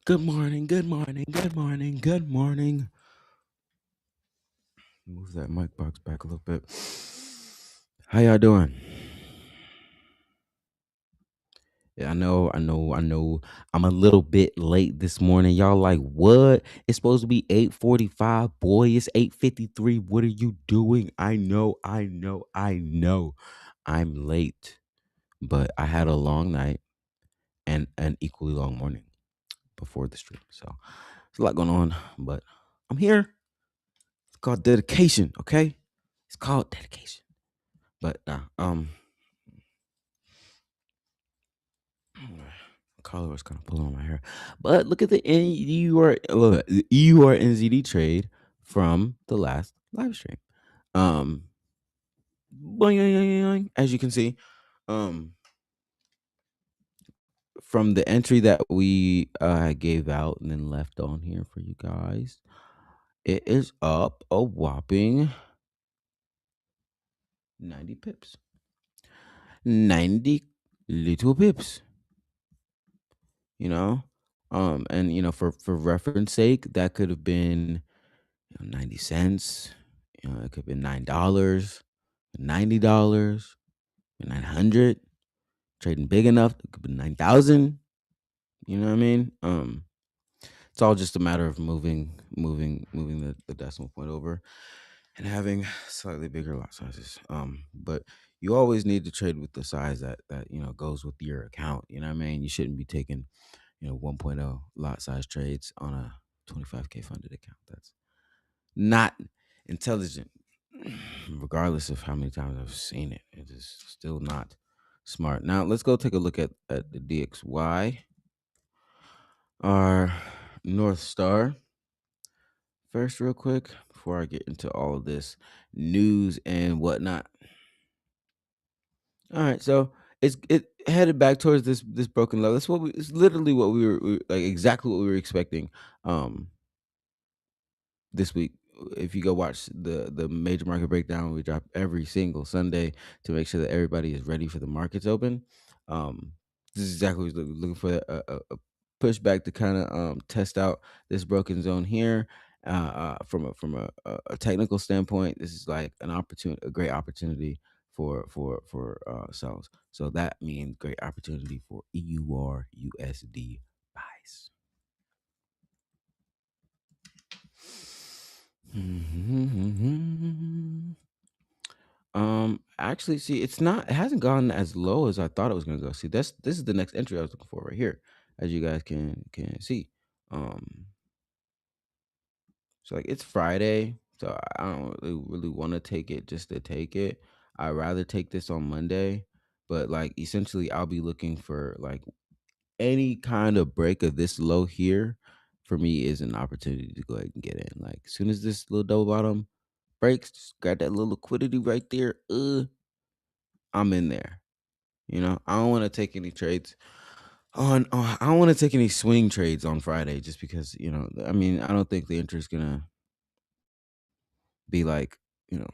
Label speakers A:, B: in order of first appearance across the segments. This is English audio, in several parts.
A: Good morning, good morning, good morning, good morning. Move that mic box back a little bit. How y'all doing? Yeah, I know. I'm a little bit late this morning. Y'all like, what? It's supposed to be 8:45. Boy, it's 8:53. What are you doing? I know. I'm late. But I had a long night and an equally long morning before the stream. So there's a lot going on, but I'm here. It's called dedication, okay? It's called dedication. But collar was kind of pulling on my hair. But look at the EUR NZD trade from the last live stream. Um, boing, boing, boing, boing, as you can see, um, from the entry that we gave out and then left on here for you guys, it is up a whopping 90 pips. 90 little pips. you know and for reference sake, that could have been 90 cents. It could have been $9, $90, 900. Trading big enough, it could be 9,000. You know what I mean? It's all just a matter of moving the decimal point over and having slightly bigger lot sizes. But you always need to trade with the size that goes with your account. You know what I mean? You shouldn't be taking 1.0 lot size trades on a 25K funded account. That's not intelligent. Regardless of how many times I've seen it, it is still not smart. Now let's go take a look at the DXY, our North Star, first, real quick, before I get into all of this news and whatnot. All right, so it headed back towards this broken level. It's literally what like exactly what we were expecting. Um, this week. If you go watch the major market breakdown, we drop every single Sunday to make sure that everybody is ready for the markets open. Um, this is exactly what we're looking for, a pushback to kind of test out this broken zone here. From a technical standpoint, this is like a great opportunity for sales. So that means great opportunity for EUR USD buys. Actually, see, it hasn't gone as low as I thought it was gonna go. See, this is the next entry I was looking for right here, as you guys can see. Um, so like it's Friday, so I don't really want to take it just to take it. I'd rather take this on Monday, but like essentially, I'll be looking for like any kind of break of this low here. For me, is an opportunity to go ahead and get in. Like as soon as this little double bottom breaks, just grab that little liquidity right there. I'm in there. I don't want to take any trades I don't want to take any swing trades on Friday just because, I mean, I don't think the interest gonna be like, you know,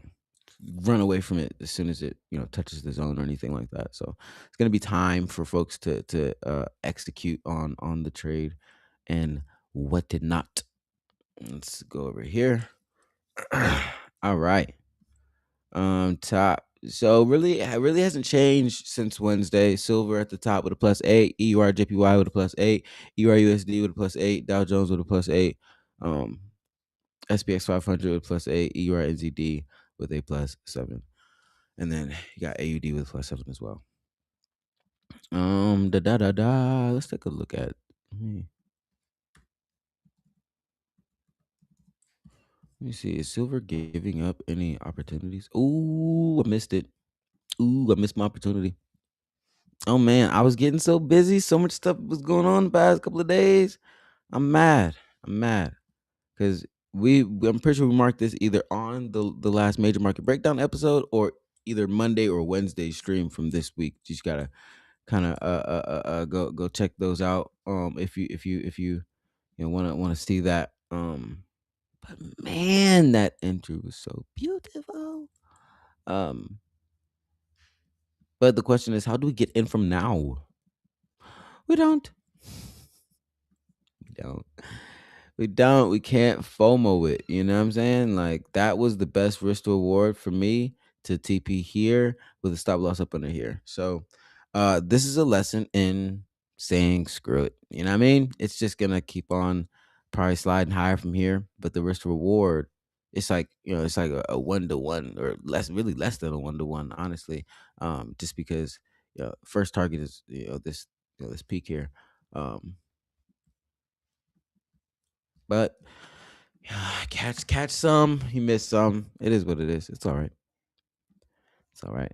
A: run away from it as soon as it, touches the zone or anything like that. So it's gonna be time for folks to execute on the trade and what did not. Let's go over here. All right. Top. So really, it really hasn't changed since Wednesday. Silver at the top with a +8, EURJPY with a +8, EURUSD with a +8, Dow Jones with a +8, um, SPX 500 with a +8, EURNZD with a +7, and then you got AUD with a +7 as well. Da da da da. Let's take a look at. Let me see. Is silver giving up any opportunities? Ooh, I missed it. Ooh, I missed my opportunity. Oh man, I was getting so busy. So much stuff was going on the past couple of days. I'm mad. I'm mad because I'm pretty sure we marked this either on the last major market breakdown episode or either Monday or Wednesday stream from this week. You just gotta kind of go check those out. If you wanna see that. But man, that entry was so beautiful. Um, but the question is, how do we get in from now? We don't. We can't FOMO it, you know what I'm saying? Like, that was the best risk to reward for me to TP here with a stop loss up under here. So, this is a lesson in saying screw it. You know what I mean? It's just gonna keep on probably sliding higher from here, but the risk to reward, it's like, it's like a 1 to 1 or less, really less than a 1 to 1, honestly. Just because, first target is, this peak here. Um, but catch some. He missed some. It is what it is. It's all right. It's all right.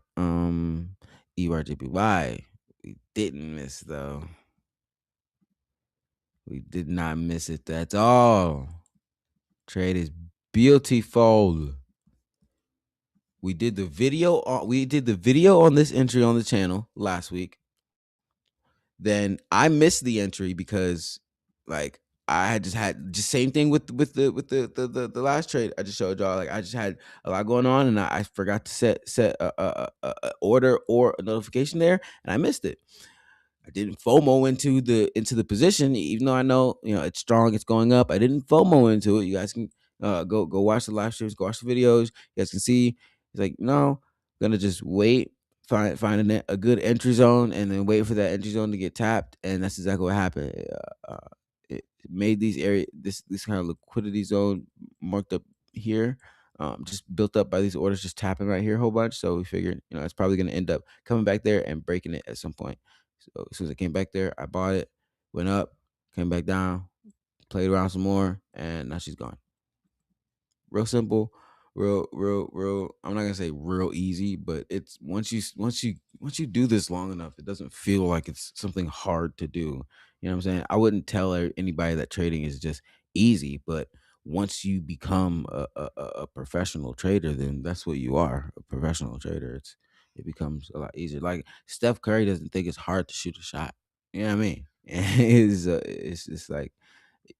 A: ERGPY. We didn't miss though. We did not miss it at all. Trade is beautiful. We did the video on this entry on the channel last week. Then I missed the entry because, like, I had just same thing with the last trade I just showed y'all. Like, I just had a lot going on, and I forgot to set a order or a notification there, and I missed it. I didn't FOMO into the position, even though I know, it's strong, it's going up. I didn't FOMO into it. You guys can go watch the live streams, go watch the videos. You guys can see. It's like, no, gonna just wait, find a good entry zone, and then wait for that entry zone to get tapped, and that's exactly what happened. It made these area this kind of liquidity zone marked up here. Just built up by these orders just tapping right here a whole bunch. So we figured, it's probably going to end up coming back there and breaking it at some point. So as soon as it came back there, I bought it, went up, came back down, played around some more, and now she's gone. Real simple, real. I'm not gonna say real easy, but it's once you do this long enough, it doesn't feel like it's something hard to do. You know what I'm saying? I wouldn't tell anybody that trading is just easy, but once you become a professional trader, then that's what you are, a professional trader. It becomes a lot easier. Like, Steph Curry doesn't think it's hard to shoot a shot. You know what I mean? It's like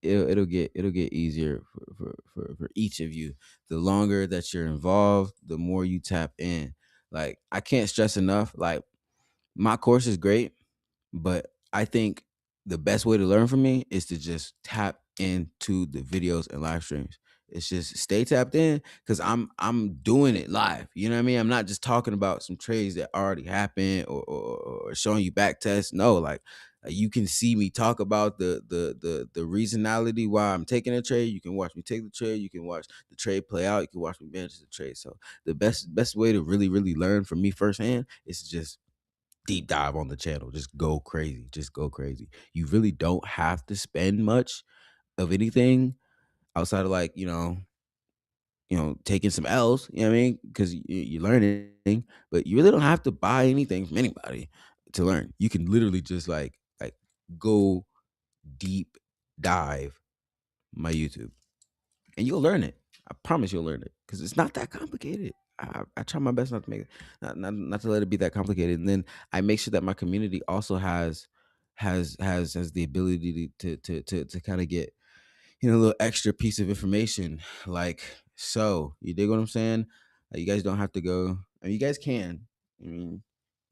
A: it'll get easier for each of you. The longer that you're involved, the more you tap in. Like, I can't stress enough, like, my course is great, but I think the best way to learn from me is to just tap into the videos and live streams. It's just stay tapped in because I'm doing it live. You know what I mean? I'm not just talking about some trades that already happened or showing you back tests. No, like, you can see me talk about the reasonality why I'm taking a trade. You can watch me take the trade. You can watch the trade play out. You can watch me manage the trade. So the best way to really learn from me firsthand is to just deep dive on the channel. Just go crazy. Just go crazy. You really don't have to spend much of anything outside of, like, taking some L's, you know what I mean? Because you're learning, but you really don't have to buy anything from anybody to learn. You can literally just like go deep dive my YouTube and you'll learn it. I promise you'll learn it because it's not that complicated. I try my best not to make it, not to let it be that complicated. And then I make sure that my community also has the ability to kind of get, a little extra piece of information. Like, so you dig what I'm saying? You guys don't have to go. I mean, you guys can. I mean,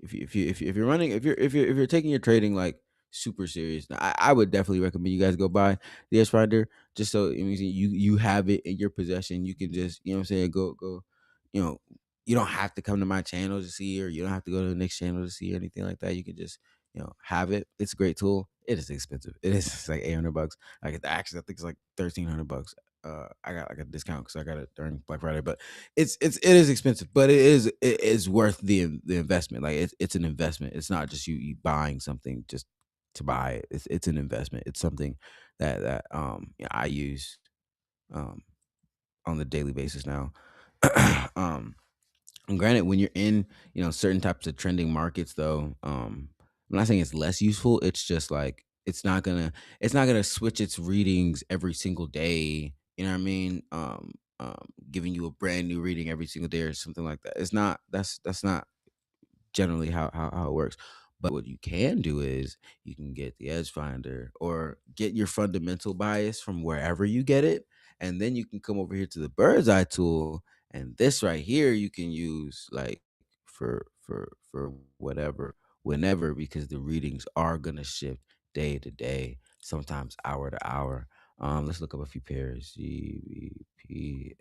A: if you're running, if you're taking your trading like super serious, I would definitely recommend you guys go buy the S Finder, just so it means you have it in your possession. You can just, what I'm saying, go, you know. You don't have to come to my channel to see, or you don't have to go to the next channel to see, or anything like that. You can just, have it. It's a great tool. It is expensive. It is it's like $800. Like, actually, I think it's like $1,300. I got like a discount because I got it during Black Friday, but it is expensive, but it is worth the investment. Like, it's an investment. It's not just you buying something just to buy it. It's an investment. It's something that I use um on the daily basis now. um and granted, when you're in, certain types of trending markets, though, I'm not saying it's less useful. It's just like it's not gonna switch its readings every single day. You know what I mean? Giving you a brand new reading every single day or something like that. It's not. That's not generally how it works. But what you can do is you can get the edge finder or get your fundamental bias from wherever you get it. And then you can come over here to the bird's eye tool. And this right here you can use like for whatever, whenever, because the readings are gonna shift day to day, sometimes hour to hour. Let's look up a few pairs. GBP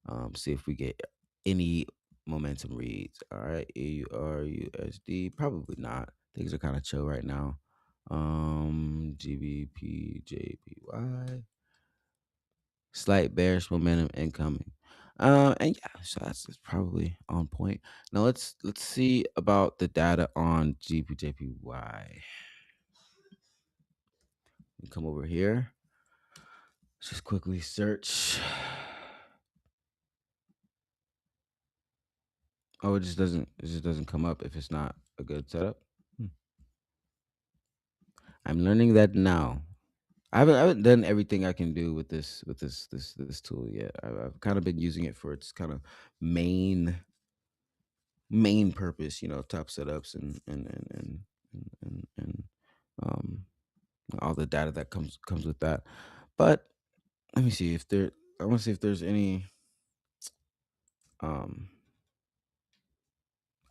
A: AUD. See if we get any momentum reads. All right, AURUSD. Probably not. Things are kind of chill right now. GBP slight bearish momentum incoming. And yeah, so that's probably on point. Now let's see about the data on GBJPY. Come over here. Let's just quickly search. Oh, it just doesn't come up if it's not a good setup. Hmm. I'm learning that now. I haven't done everything I can do with this tool yet. I've kind of been using it for its kind of main main purpose, top setups and um all the data that comes with that. But let me see if there. I want to see if there's any um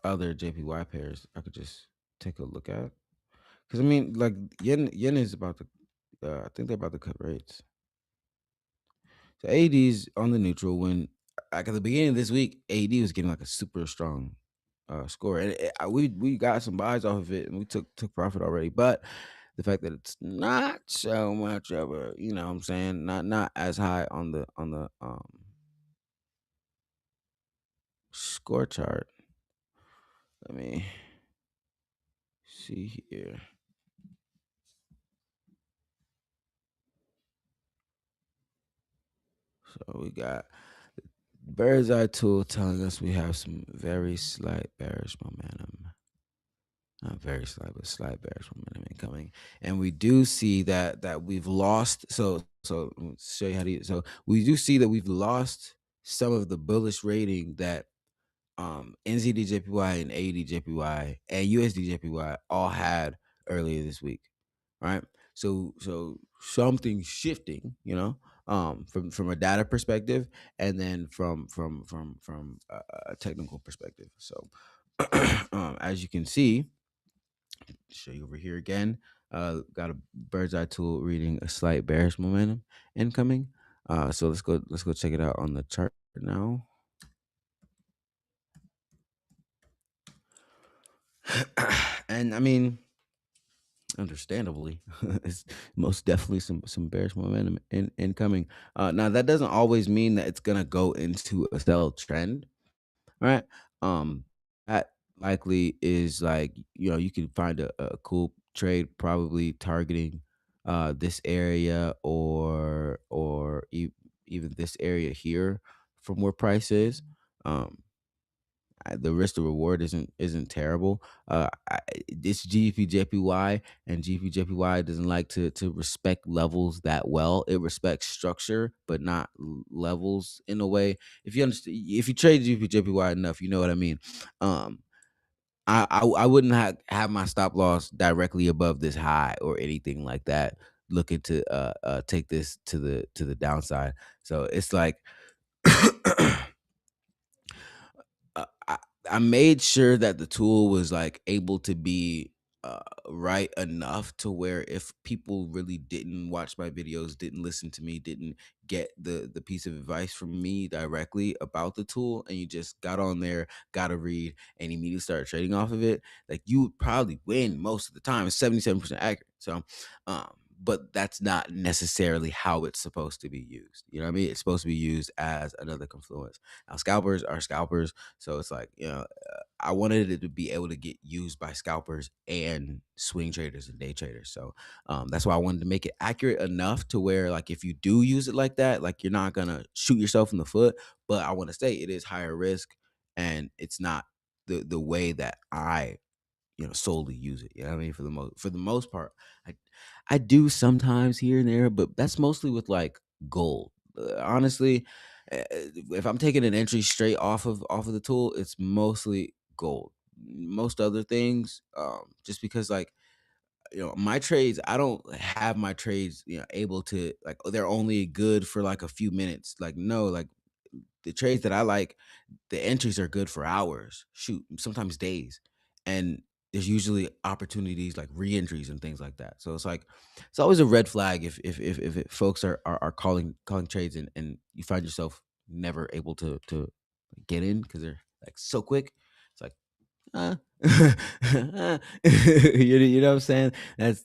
A: other JPY pairs I could just take a look at. Because I mean, like yen is about to. I think they're about to cut rates. So AD's on the neutral when, like at the beginning of this week, AD was getting like a super strong score, and we got some buys off of it, and we took profit already. But the fact that it's not so much of a, what I'm saying, not as high on the score chart. Let me see here. So we got bird's eye tool telling us we have some very slight bearish momentum. Not very slight, but slight bearish momentum incoming, and we do see that we've lost. So let me show you how to. So we do see that we've lost some of the bullish rating that NZDJPY and AUDJPY and USDJPY all had earlier this week, right? So something's shifting, from a data perspective, and then from a technical perspective. So as you can see, show you over here again. Got a bird's eye tool reading a slight bearish momentum incoming. So let's go check it out on the chart now. And I mean, understandably, it's most definitely some bearish momentum incoming. Now that doesn't always mean that it's gonna go into a sell trend, right? Um, that likely is like, you can find a cool trade probably targeting this area or even this area here from where price is. Um, the risk to reward isn't terrible. This GPJPY and GPJPY doesn't like to respect levels that well. It respects structure, but not levels in a way. If you understand, if you trade GPJPY enough, you know what I mean. Um, I wouldn't have my stop loss directly above this high or anything like that. Looking to take this to the downside. So it's like I made sure that the tool was like able to be uh, right enough to where if people really didn't watch my videos, didn't listen to me, didn't get the piece of advice from me directly about the tool, and you just got on there, got a read, and immediately started trading off of it, like you would probably win most of the time. It's 77% accurate. So, um, but that's not necessarily how it's supposed to be used. You know what I mean? It's supposed to be used as another confluence. Now, scalpers are scalpers, so it's like, I wanted it to be able to get used by scalpers and swing traders and day traders. So that's why I wanted to make it accurate enough to where, like, if you do use it like that, like, you're not gonna shoot yourself in the foot. But I want to say it is higher risk, and it's not the way that I solely use it. You know what I mean? For the most part, I I do sometimes here and there, but that's mostly with like gold. Honestly, if I'm taking an entry straight off of the tool, it's mostly gold. Most other things, just because like my trades, I don't have my trades able to like, they're only good for like a few minutes. Like no, like the trades that I like, the entries are good for hours. Shoot, sometimes days, and there's usually opportunities like re-entries and things like that. So it's like it's always a red flag folks are calling trades, and you find yourself never able to get in because they're like so quick. It's like uh, you know what I'm saying? That's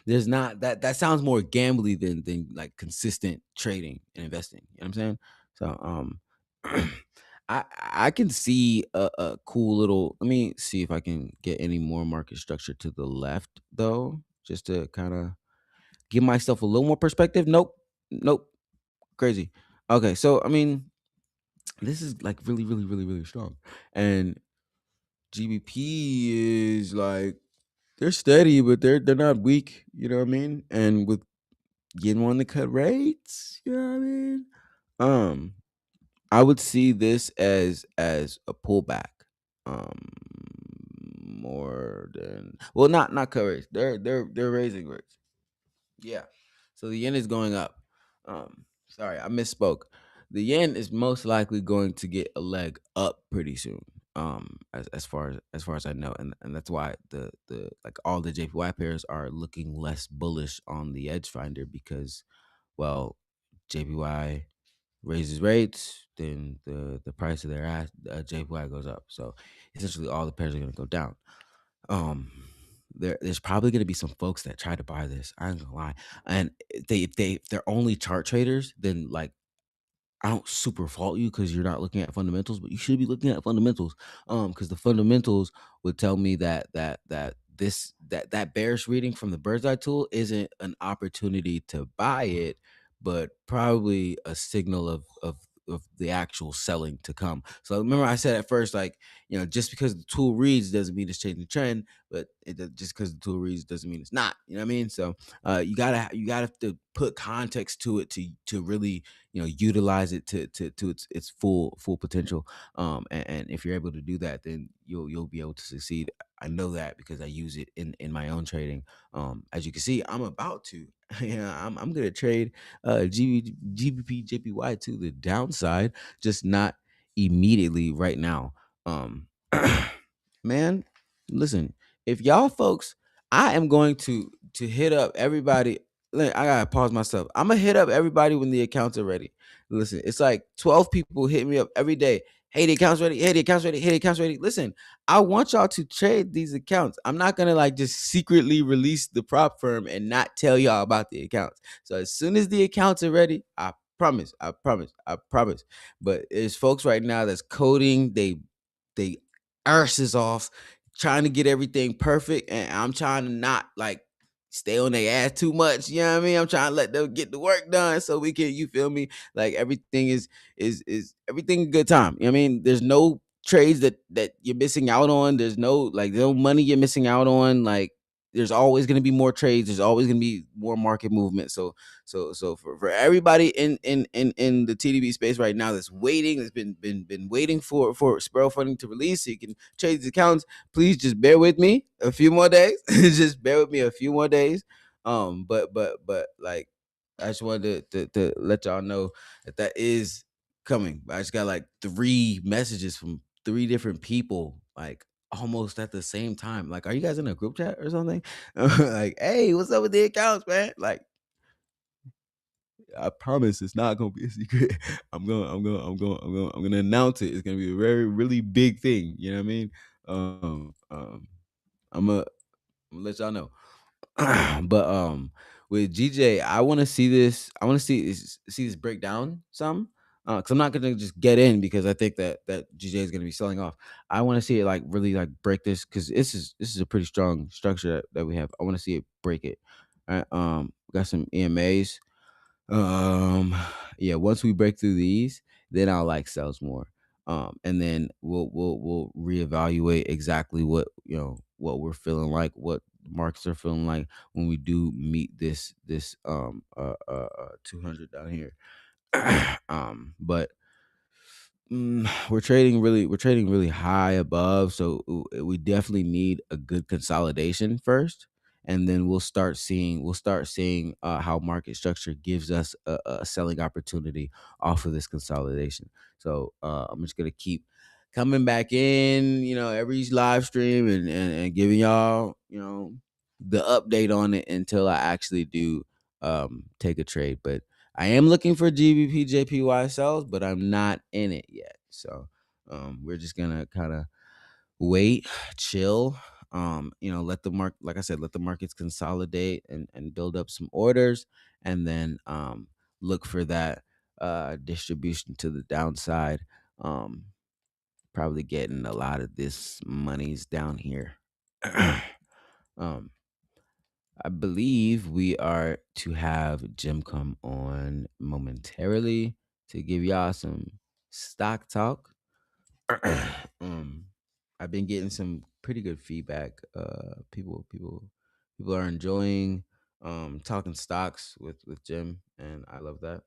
A: there's not that sounds more gambly than like consistent trading and investing. You know what I'm saying? So I can see a cool little. Let me see if I can get any more market structure to the left though, just to kind of give myself a little more perspective. Nope, nope, crazy. Okay, so I mean, this is like really strong, and GBP is like they're steady, but they're not weak. You know what I mean? And with getting one to cut rates, you know what I mean? Um, I would see this as a pullback, um, more than well, not cut rates. They're raising rates. Yeah. So the yen is going up. Sorry, I misspoke. The yen is most likely going to get a leg up pretty soon. As far as I know, and that's why the like all the JPY pairs are looking less bullish on the edge finder because, well, JPY raises rates, then the price of their JPY goes up. So essentially, all the pairs are going to go down. Um, there's probably gonna be some folks that try to buy this. I ain't gonna lie, and if they're only chart traders, then like I don't super fault you because you're not looking at fundamentals, but you should be looking at fundamentals. Because the fundamentals would tell me that bearish reading from the bird's eye tool isn't an opportunity to buy it, but probably a signal of the actual selling to come. So remember, I said at first, like just because the tool reads doesn't mean it's changing trend, but just because the tool reads doesn't mean it's not. You know what I mean? So you gotta to put context to it to really utilize it to its full potential, and if you're able to do that, then you'll be able to succeed. I know that because I use it in my own trading. As you can see, I'm about to yeah, I'm gonna trade GBP JPY to the downside, just not immediately right now. um Man, listen, if y'all folks, I am going to hit up everybody. I gotta pause myself. I'm gonna hit up everybody when the accounts are ready. Listen, it's like 12 people hit me up every day. Hey, the account's ready. Hey, the account's ready. Hey, the account's ready. Listen, I want y'all to trade these accounts. I'm not gonna like just secretly release the prop firm and not tell y'all about the accounts. So as soon as the accounts are ready, I promise. But there's folks right now that's coding. They arses off trying to get everything perfect, and I'm trying to not like stay on their ass too much. You know what I mean? I'm trying to let them get the work done so we can, you feel me? Like everything is everything a good time. You know what I mean? There's no trades that you're missing out on. There's no money you're missing out on. Like there's always gonna be more trades. There's always gonna be more market movement. So for everybody in the TDB space right now that's waiting, that's been waiting for Sparrow funding to release so you can trade these accounts, please just bear with me a few more days. Just bear with me a few more days. But like I just wanted to let y'all know that is coming. I just got like 3 messages from 3 different people, like almost at the same time. Like, are you guys in a group chat or something? Like, hey, what's up with the accounts, man? Like, I promise it's not gonna be a secret. I'm gonna announce it. It's gonna be a very really big thing. You know what I mean? I'm gonna let y'all know. But with GJ, I want to see this. I want to see this break down some. Because I'm not gonna just get in because I think that GJ is gonna be selling off. I want to see it like really like break this because this is a pretty strong structure that we have. I want to see it break it. All right. We got some EMAs. Um, yeah, once we break through these, then I'll like sells more. And then we'll reevaluate exactly what we're feeling like, what markets are feeling like when we do meet this 200 down here. But we're trading really high above, so we definitely need a good consolidation first, and then we'll start seeing how market structure gives us a selling opportunity off of this consolidation. So I'm just gonna keep coming back in, every live stream and giving y'all, the update on it until I actually do take a trade. But I am looking for GBP JPY sells, but I'm not in it yet. So we're just gonna kind of wait, chill, let the market, like I said, let the markets consolidate and build up some orders, and then look for that distribution to the downside. um Probably getting a lot of this monies down here. um I believe we are to have Jim come on momentarily to give y'all some stock talk. um, I've been getting some pretty good feedback. People are enjoying talking stocks with Jim, and I love that.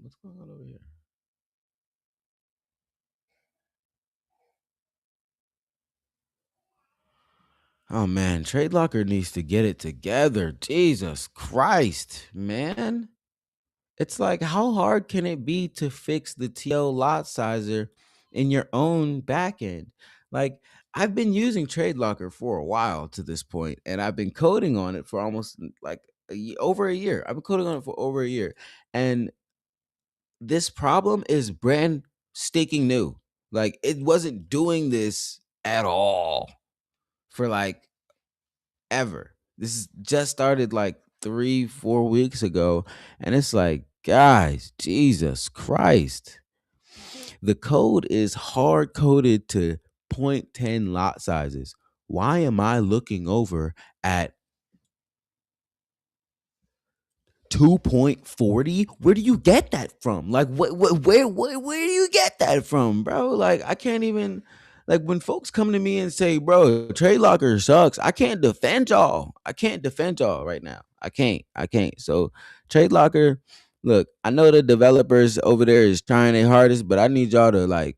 A: What's going on over here? Oh man, Trade Locker needs to get it together. Jesus Christ, man. It's like, how hard can it be to fix the TL lot sizer in your own backend? Like, I've been using Trade Locker for a while to this point, and I've been coding on it for almost like over a year. I've been coding on it for over a year, and this problem is brand stinking new. Like, it wasn't doing this at all for like ever. This is just started like 3 4 weeks ago, and it's like, guys, Jesus Christ, the code is hard coded to point 0.10 lot sizes. Why am I looking over at 2.40? Where do you get that from? Like, where do you get that from, bro? Like, I can't even, like, when folks come to me and say, bro, Trade Locker sucks, I can't defend y'all. I can't defend y'all right now. I can't. So Trade Locker, look, I know the developers over there is trying their hardest, but I need y'all to like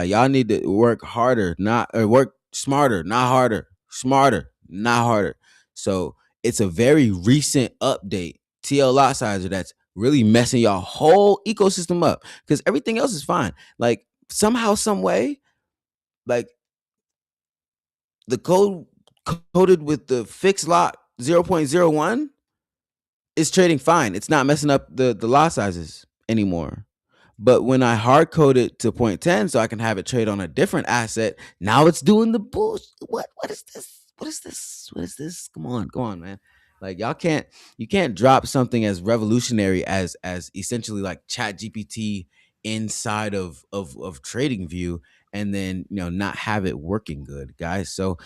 A: y'all need to work harder, not or work smarter, not harder. Smarter, not harder. So it's a very recent update, TL lot sizer, that's really messing your whole ecosystem up, because everything else is fine. Like, somehow, some way, like, the code coded with the fixed lot 0.01 is trading fine. It's not messing up the lot sizes anymore. But when I hard code it to point 0.10 so I can have it trade on a different asset, now it's doing the bullshit. What is this? What is this? What is this? Come on, man. Like, you can't drop something as revolutionary as essentially like Chat GPT inside of Trading View, and then not have it working good, guys. So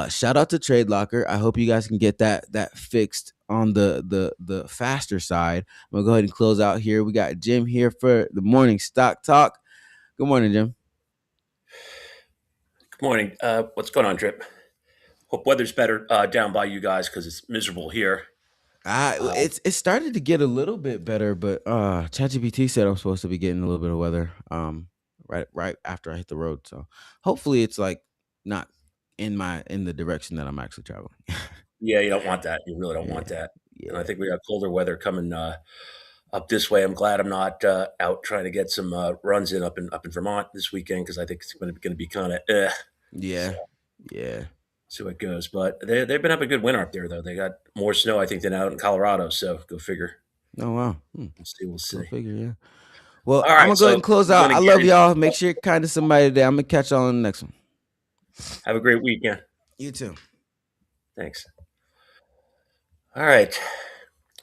A: shout out to Trade Locker. I hope you guys can get that fixed on the faster side. I'm gonna go ahead and close out here. We got Jim here for the morning stock talk. Good morning, Jim.
B: Good morning. What's going on, Drip? Hope weather's better down by you guys because it's miserable here. Uh,
A: It started to get a little bit better, but ChatGPT said I'm supposed to be getting a little bit of weather right after I hit the road. So hopefully it's like not in the direction that I'm actually traveling.
B: yeah, you don't want that. You really don't
A: Yeah,
B: want that. And I
A: yeah.
B: think we got colder weather coming up this way. I'm glad I'm not out trying to get some runs in up in Vermont this weekend because I think it's going to be kind of so
A: Yeah. Yeah.
B: see what goes. But they've been having a good winter up there though. They got more snow I think than out in Colorado. So go figure.
A: Oh wow.
B: We'll see. We'll
A: Go
B: see.
A: figure, yeah. Well,
B: All
A: I'm
B: right.
A: gonna go ahead
B: So
A: and close
B: we're
A: out.
B: going to
A: I
B: get
A: love
B: into
A: y'all. Make sure you're kind to somebody today. I'm gonna catch y'all on the next one.
B: have a great weekend.
A: You too.
B: Thanks. All right.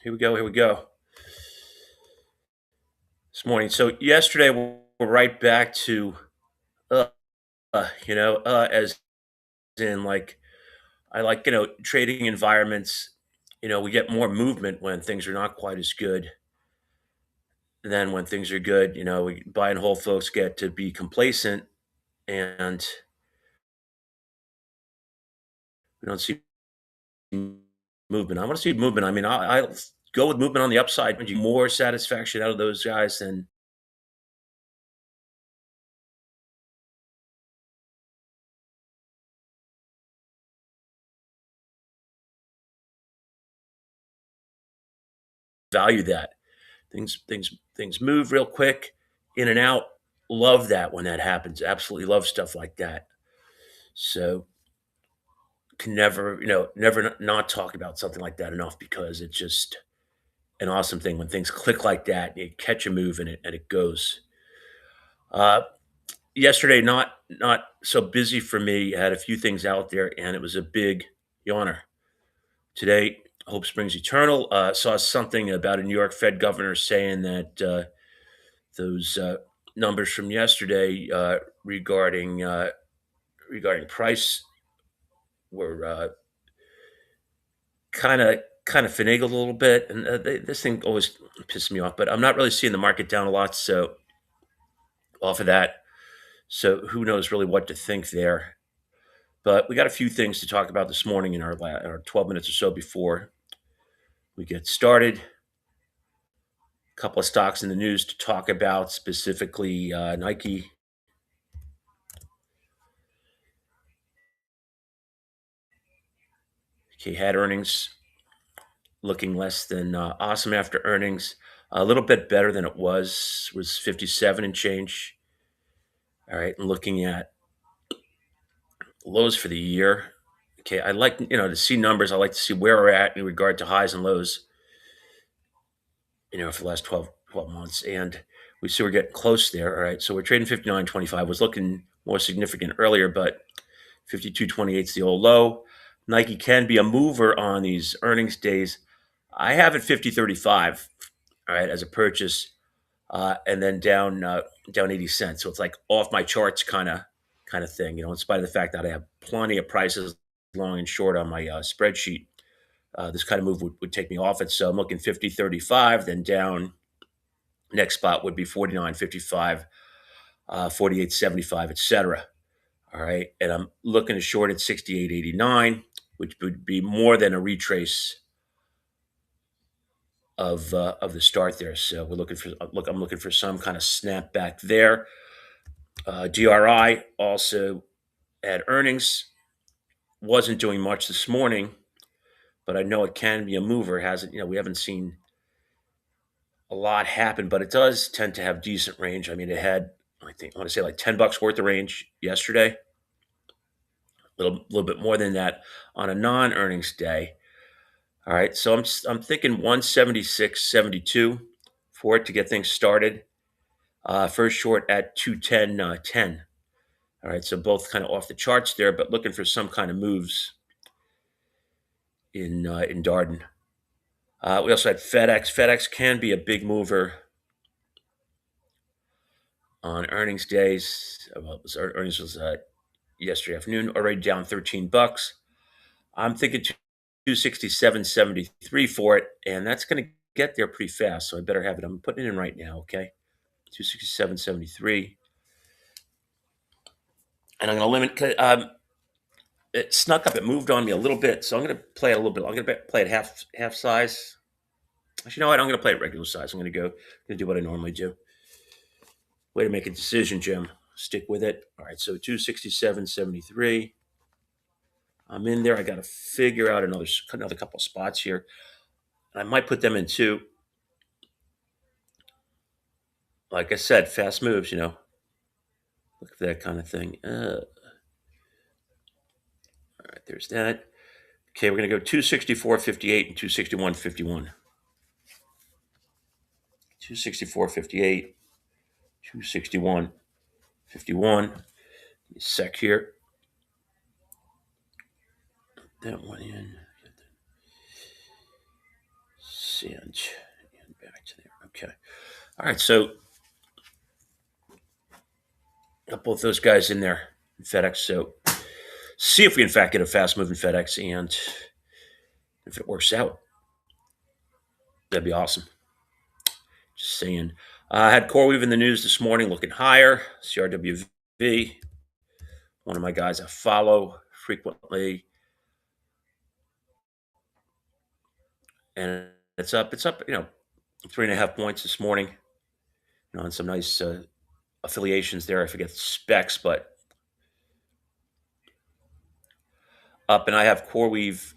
B: Here we go. Here we go. This morning. So yesterday we're right back to uh, as in like I like trading environments. We get more movement when things are not quite as good than when things are good. We buy and hold folks get to be complacent, and we don't see movement. I want to see movement. I mean, I go with movement on the upside. You more satisfaction out of those guys than value that. Things move real quick, in and out. love that when that happens. Absolutely love stuff like that. So can never, never not talk about something like that enough because it's just an awesome thing when things click like that. You catch a move in it and it goes. Uh, Yesterday, not so busy for me. I had a few things out there, and it was a big yawner. Today, hope springs eternal. Saw something about a New York Fed governor saying that those numbers from yesterday regarding price were kind of finagled a little bit, and this thing always pisses me off. But I'm not really seeing the market down a lot, so off of that. So who knows really what to think there? But we got a few things to talk about this morning in our 12 minutes or so before we get started. A couple of stocks in the news to talk about, specifically Nike. Okay, had earnings looking less than awesome after earnings. A little bit better than it was 57 and change. All right, and looking at lows for the year. Okay, I like to see numbers. I like to see where we're at in regard to highs and lows. For the last 12 months, and we see we're getting close there. All right, so we're trading 59.25. Was looking more significant earlier, but 52.28 is the old low. Nike can be a mover on these earnings days. I have it 50.35. All right, as a purchase, and then down 80 cents. So it's like off my charts kind of thing. In spite of the fact that I have plenty of prices long and short on my spreadsheet, this kind of move would take me off it. So I'm looking 50.35, then down. Next spot would be 49.55, 48.75, etc. All right, and I'm looking to short at 68.89, which would be more than a retrace of the start there. So we're looking for look. I'm looking for some kind of snapback there. DRI also had earnings. Wasn't doing much this morning, but I know it can be a mover. Hasn't we haven't seen a lot happen, but it does tend to have decent range. I mean, it had I want to say like $10 worth of range yesterday. Little bit more than that on a non-earnings day. All right, so I'm thinking 176.72 for it to get things started. First short at 210.10. All right, so both kind of off the charts there, but looking for some kind of moves in Darden. We also had FedEx. FedEx can be a big mover on earnings days. Well, earnings was yesterday afternoon, already down $13. I'm thinking 267.73 for it, and that's going to get there pretty fast. So I better have it. I'm putting it in right now. Okay, 267.73, and I'm going to limit. It snuck up. It moved on me a little bit, so I'm going to play it a little bit. I'm going to play it half size. Actually, you know what? I'm going to play it regular size. I'm going to do what I normally do. Way to make a decision, Jim. Stick with it. All right, so 267.73. I'm in there. I got to figure out another couple of spots here. I might put them in too. Like I said, fast moves. Look for that kind of thing. All right, there's that. Okay, we're going to go 264.58 and 261.51. 264.58, 261.51. Sec here. That one in. Send. And back to there. Okay. All right, so got both those guys in there. FedEx. So see if we in fact get a fast moving FedEx, and if it works out, that'd be awesome. Just saying. I had CoreWeave in the news this morning, looking higher. CRWV, one of my guys I follow frequently, and it's up. It's up. 3.5 points this morning. On some nice affiliations there. I forget the specs, but up. And I have CoreWeave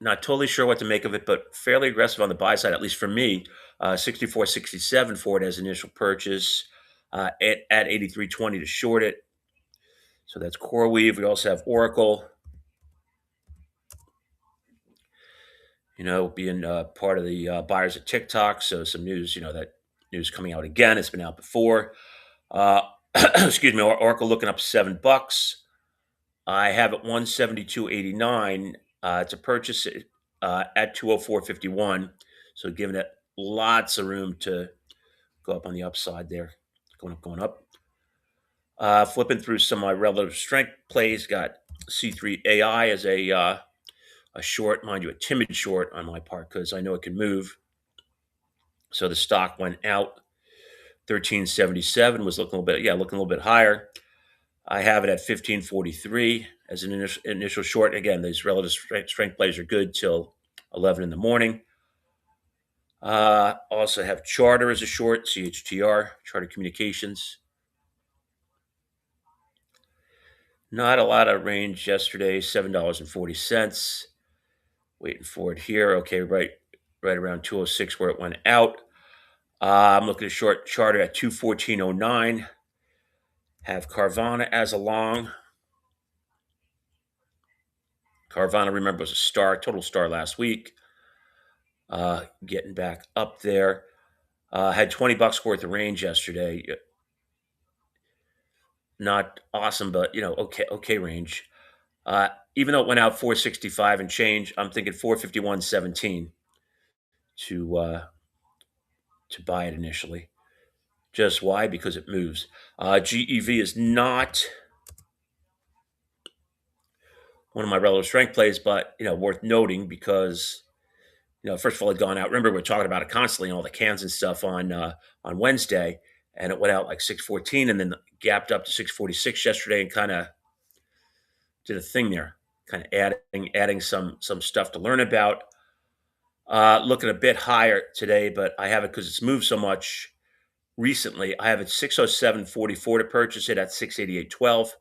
B: Not totally sure what to make of it, but fairly aggressive on the buy side, at least for me. 64.67 for it as initial purchase, at 83.20 to short it. So that's CoreWeave. We also have Oracle, being part of the buyers at TikTok. So some news, that news coming out again. It's been out before. Uh, excuse me, Oracle looking up $7. I have it 172.89 to purchase it at 204.51. So giving it lots of room to go up on the upside there. Going up, going up. Flipping through some of my relative strength plays, got C3 AI as a short, mind you, a timid short on my part because I know it can move. So the stock went out 1377, was looking a little bit, looking a little bit higher. I have it at 1543 as an initial short. Again, these relative strength plays are good till 11 in the morning. Also have Charter as a short, CHTR, Charter Communications. Not a lot of range yesterday, $7.40. Waiting for it here. Okay, right around 206 where it went out. I'm looking at short Charter at 214.09. Have Carvana as a long. Carvana, remember, was a total star last week. Getting back up there. Had $20 worth of range yesterday. Not awesome, but okay range. Even though it went out 465 and change, I'm thinking 451.17 to buy it initially. Just why? Because it moves. GEV is not one of my relative strength plays, but worth noting because first of all, it had gone out. Remember, we're talking about it constantly, all the cans and stuff on Wednesday, and it went out like 614, and then gapped up to 646 yesterday, and kind of did a thing there, kind of adding some stuff to learn about. Looking a bit higher today, but I have it because it's moved so much recently. I have it 607.44 to purchase it at 688.12.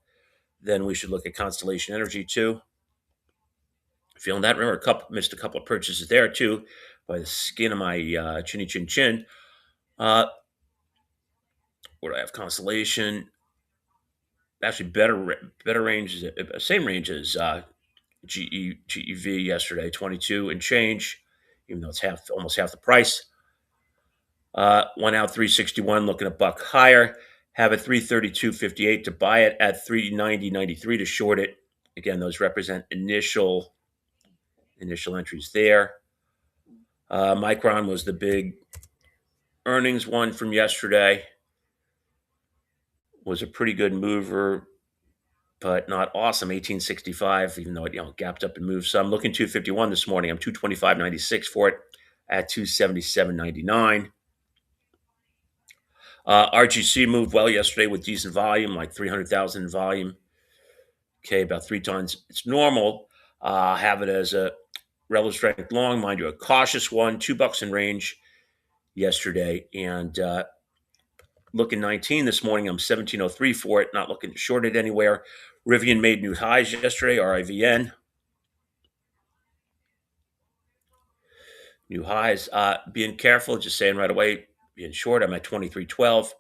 B: Then we should look at Constellation Energy too. Feeling that. Remember, missed a couple of purchases there too, by the skin of my chinny chin chin. What do I have? Constellation. Actually, better range, same range as GEV yesterday, 22 and change, even though it's almost half the price. Went out 361, looking a buck higher. Have it 332.58 to buy it at 390.93 to short it. Again, those represent initial entries there. Micron was the big earnings one from yesterday. Was a pretty good mover, but not awesome. 1865, even though it gapped up and moved some. Looking 251 this morning. I'm 225.96 for it at 277.99. RGC moved well yesterday with decent volume, like 300,000 in volume. Okay, about 3 tons. It's normal. Have it as a relative strength long, mind you, a cautious one, $2 in range yesterday, and looking 19 this morning. I'm 1703 for it, not looking to short it anywhere. Rivian made new highs yesterday, RIVN. New highs. Being careful, just saying right away, being short, I'm at 2312.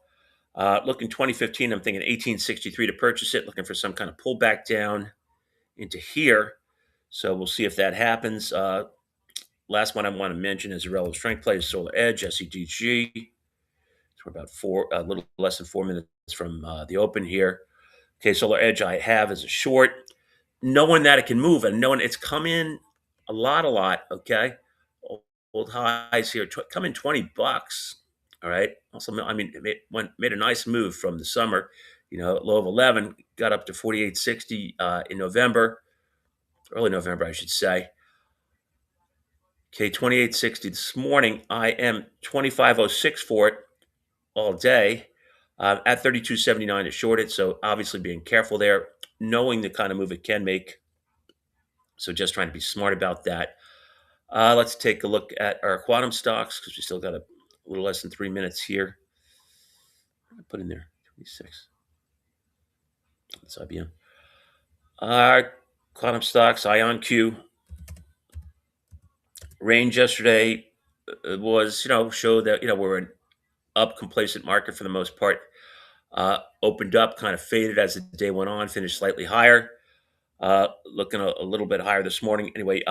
B: Looking 2015, I'm thinking 1863 to purchase it, looking for some kind of pullback down into here. So we'll see if that happens. Last one I want to mention is a relative strength play, Solar Edge, SEDG. So we're about a little less than 4 minutes from the open here. Okay, Solar Edge I have as a short, knowing that it can move and knowing it's come in a lot. Okay, old highs here, come in $20. All right. Also, I mean, it made a nice move from the summer. Low of 11, got up to 48.60 in November, early November, I should say. Okay, 28.60 this morning. I am 25.06 for it all day. At 32.79 to short it. So obviously being careful there, knowing the kind of move it can make. So just trying to be smart about that. Let's take a look at our quantum stocks because we still got a little less than 3 minutes here. I put in there 26. That's IBM. Quantum stocks, IonQ. Range yesterday was, showed that, we're an up complacent market for the most part. Opened up, kind of faded as the day went on, finished slightly higher. Looking a little bit higher this morning. Anyway,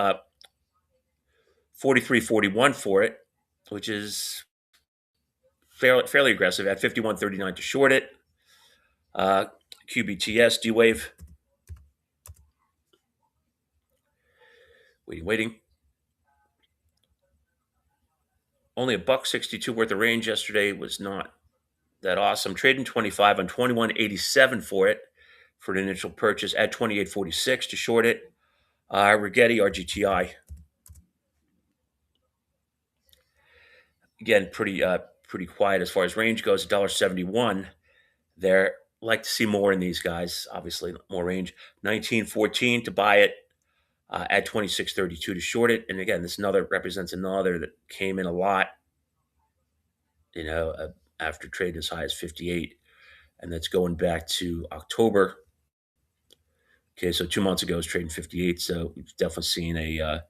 B: 43.41 for it, which is fairly aggressive at 51.39 to short it. QBTS, D wave. Waiting. Only a buck 62 worth of range yesterday was not that awesome. Trading 25 on 21.87 for it for an initial purchase at 28.46 to short it. Rigetti, RGTI. Again, pretty quiet as far as range goes. $1.71. There, like to see more in these guys. Obviously, more range. 19.14 to buy it at 26.32 to short it. And again, this another represents another that came in a lot. After trade as high as 58, and that's going back to October. Okay, so 2 months ago it was trading 58, so we've definitely seen a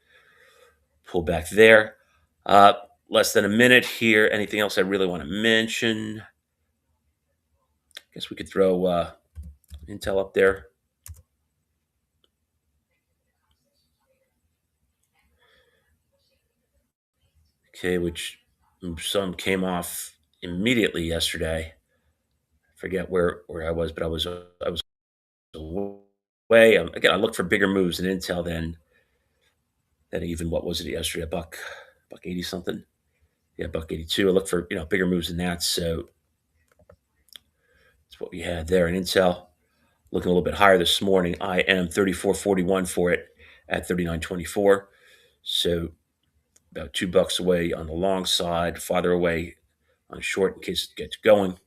B: pullback there. Less than a minute here. Anything else I really want to mention? Guess we could throw Intel up there. Okay, which some came off immediately yesterday. I forget where I was, but I was away. Again, I look for bigger moves in Intel than even what was it yesterday? A buck 80 something. Yeah, buck 82. I look for bigger moves than that. So that's what we had there in Intel. Looking a little bit higher this morning. I am 34.41 for it at 39.24. So about $2 away on the long side, farther away on short in case it gets going.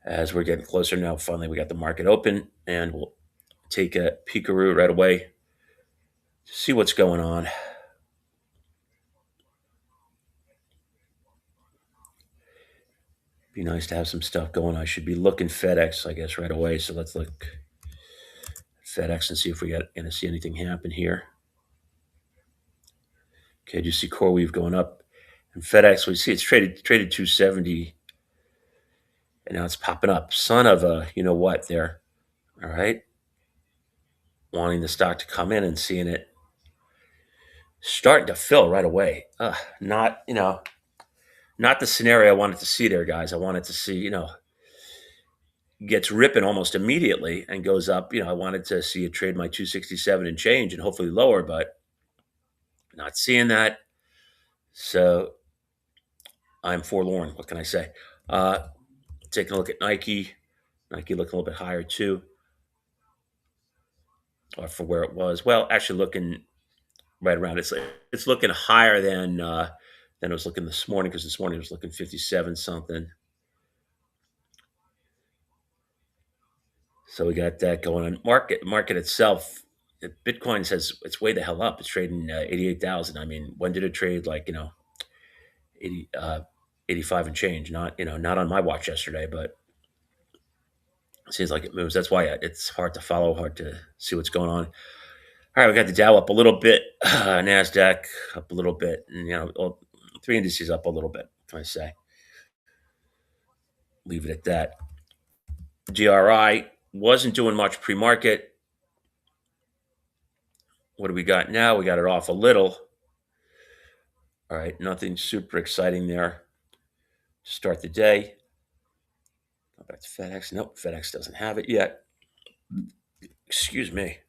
B: As we're getting closer now, finally we got the market open, and we'll take a peekaroo right away to see what's going on. Be nice to have some stuff going. I should be looking FedEx, I guess, right away. So let's look FedEx and see if we got going to see anything happen here. Okay, do you see CoreWeave going up? And FedEx, we see it's traded 270, and now it's popping up. Son of a, what there. All right. Wanting the stock to come in and seeing it starting to fill right away. Not the scenario I wanted to see there, guys. I wanted to see, gets ripping almost immediately and goes up. I wanted to see it trade my 267 and change and hopefully lower, but not seeing that. So I'm forlorn. What can I say? Taking a look at Nike. Nike looking a little bit higher too, or for where it was. Well, actually looking right around. It's looking higher than it was looking this morning, because this morning it was looking 57 something. So we got that going on. Market itself, Bitcoin says it's way the hell up. It's trading 88,000. I mean, when did it trade 80, 85 and change? Not on my watch yesterday, but it seems like it moves. That's why it's hard to follow, hard to see what's going on. All right, we got the Dow up a little bit, Nasdaq up a little bit, and all three indices up a little bit. What can I say? Leave it at that. GRI wasn't doing much pre-market. What do we got now? We got it off a little. All right, nothing super exciting there to start the day. Go back to FedEx. Nope, FedEx doesn't have it yet. Excuse me.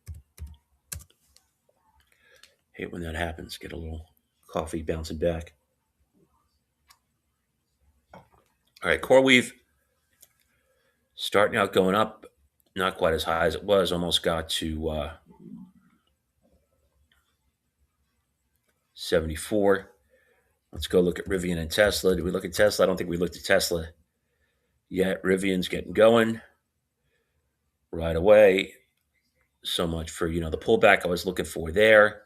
B: Hate when that happens. Get a little coffee bouncing back. All right, CoreWeave starting out going up. Not quite as high as it was. Almost got to 74. Let's go look at Rivian and Tesla. Did we look at Tesla? I don't think we looked at Tesla yet. Rivian's getting going right away. So much for, the pullback I was looking for there.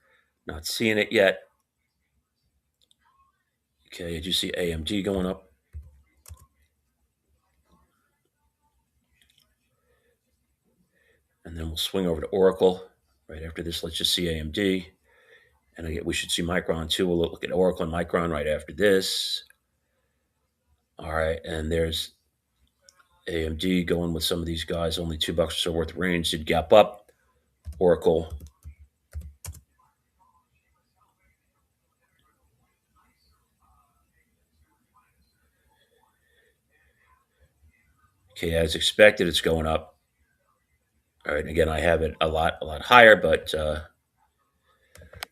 B: Not seeing it yet. Okay, did you see AMD going up? And then we'll swing over to Oracle right after this. Let's just see AMD. And again, we should see Micron too. We'll look at Oracle and Micron right after this. All right, and there's AMD going with some of these guys. Only $2 or so worth of range. Did gap up. Oracle. Okay, as expected, it's going up. All right, again, I have it a lot higher, but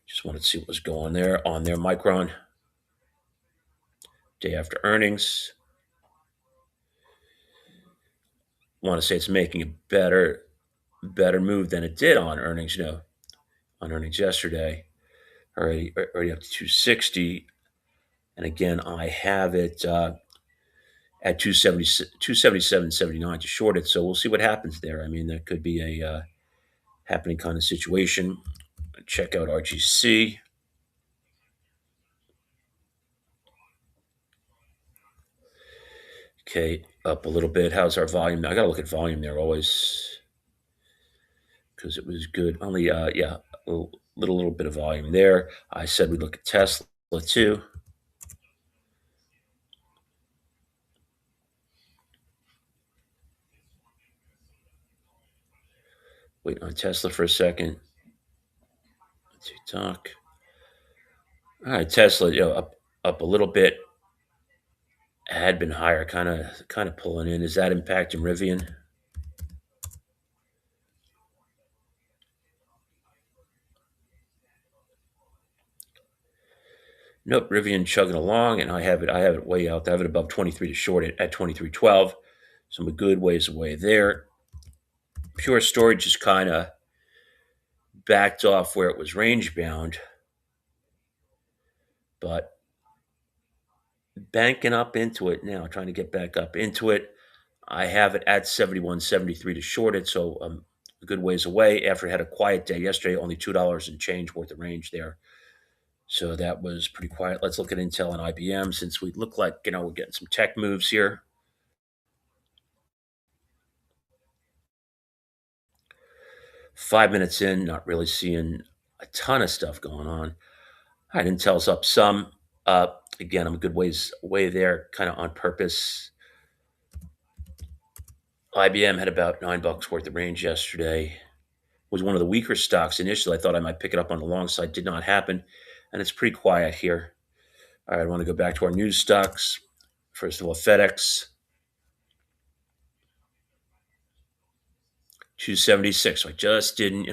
B: just wanted to see what was going there on their Micron day after earnings. Want to say it's making a better move than it did on earnings. On earnings yesterday, already up to 260, and again, I have it at 277.79 to short it. So we'll see what happens there. I mean, that could be a happening kind of situation. Check out RGC. Okay, up a little bit. How's our volume? I got to look at volume there always because it was good. Only, yeah, little bit of volume there. I said we look at Tesla too. Wait on Tesla for a second. TikTok. All right, Tesla, up a little bit. Had been higher, kind of pulling in. Is that impacting Rivian? Nope, Rivian chugging along, and I have it. I have it way out. I have it above 23 to short it at 23.12. So I'm a good ways away there. Pure Storage is kind of backed off where it was range bound, but banking up into it now, trying to get back up into it. I have it at 71.73 to short it, so I'm a good ways away. After it had a quiet day yesterday, only $2 and change worth of range there. So that was pretty quiet. Let's look at Intel and IBM since we look like, we're getting some tech moves here. 5 minutes in, not really seeing a ton of stuff going on. All right, Intel's up some. Again, I'm a good ways away there, kind of on purpose. IBM had about $9 worth of range yesterday. Was one of the weaker stocks initially. I thought I might pick it up on the long side. Did not happen, and it's pretty quiet here. All right, I want to go back to our news stocks. First of all, FedEx 276. So I just didn't.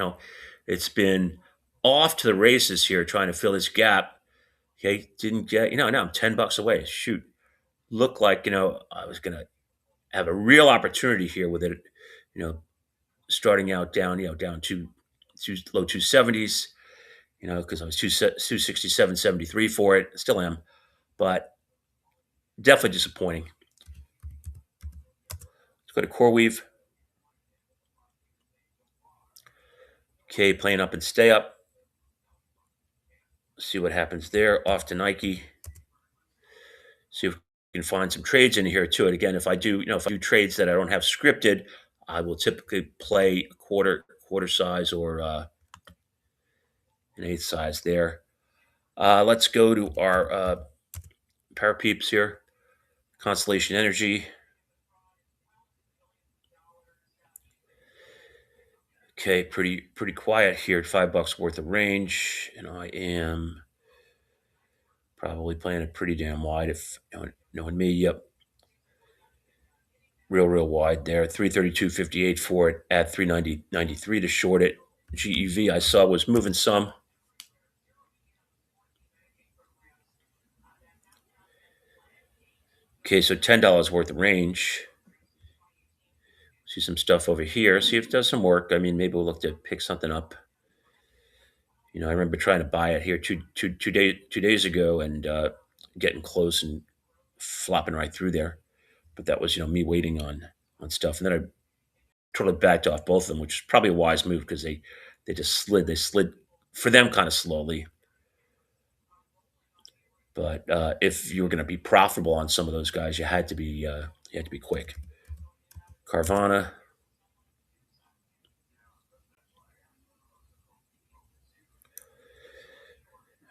B: It's been off to the races here, trying to fill this gap. Okay, didn't get. Now I'm $10 away. Shoot, looked like I was gonna have a real opportunity here with it. You know, starting out down. Down to low 270s. Because I was 267.73 for it. Still am, but definitely disappointing. Let's go to CoreWeave. Okay, playing up and stay up. See what happens there. Off to Nike. See if we can find some trades in here too. And again, if I do, if I do trades that I don't have scripted, I will typically play a quarter size or an eighth size there. Let's go to our power peeps here. Constellation Energy. Okay, pretty quiet here at $5 worth of range, and I am probably playing it pretty damn wide. If knowing me, yep, real wide there. 332.58 for it at 390.93 to short it. GEV I saw was moving some. Okay, so $10 worth of range. See some stuff over here. See if it does some work. I mean, maybe we'll look to pick something up. I remember trying to buy it here two days ago and getting close and flopping right through there. But that was me waiting on stuff, and then I totally backed off both of them, which is probably a wise move because they just slid. They slid for them kind of slowly. But if you were going to be profitable on some of those guys, you had to be quick. Carvana.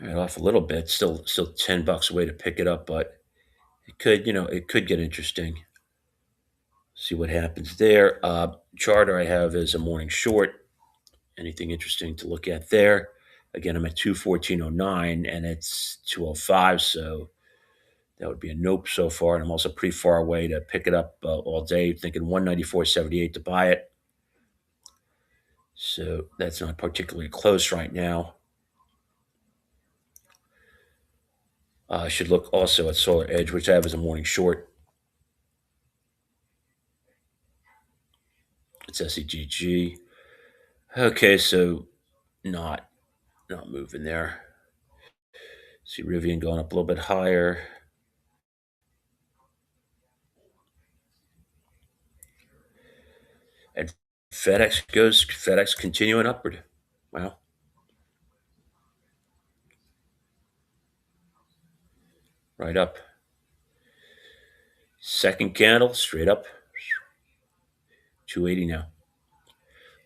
B: All right, off a little bit. Still $10 away to pick it up, but it could get interesting. See what happens there. Charter I have is a morning short. Anything interesting to look at there? Again, I'm at 214.09 and it's 205, so that would be a nope so far. And I'm also pretty far away to pick it up all day, thinking 194.78 to buy it. So that's not particularly close right now. I should look also at Solar Edge, which I have as a morning short. It's SEGG. Okay, so not not moving there. See Rivian going up a little bit higher. And FedEx continuing upward. Wow. Right up. Second candle, straight up. 280 now.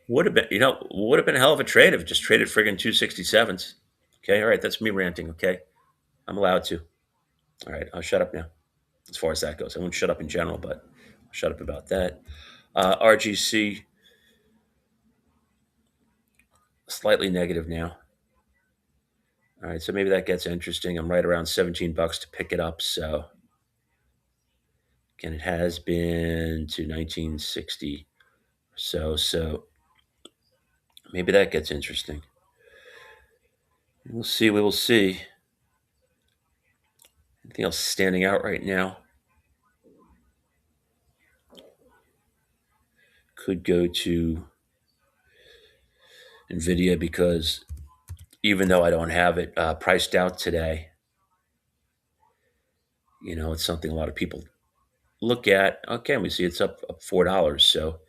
B: Would have been a hell of a trade if it just traded friggin' 267s. Okay, all right, that's me ranting, okay? I'm allowed to. All right, I'll shut up now as far as that goes. I won't shut up in general, but I'll shut up about that. RGC, slightly negative now. All right, so maybe that gets interesting. I'm right around $17 to pick it up. So, again, it has been to 1960 or so. So, maybe that gets interesting. We'll see. We will see. Anything else standing out right now? Could go to NVIDIA because even though I don't have it priced out today, it's something a lot of people look at. Okay, and we see it's up $4. So,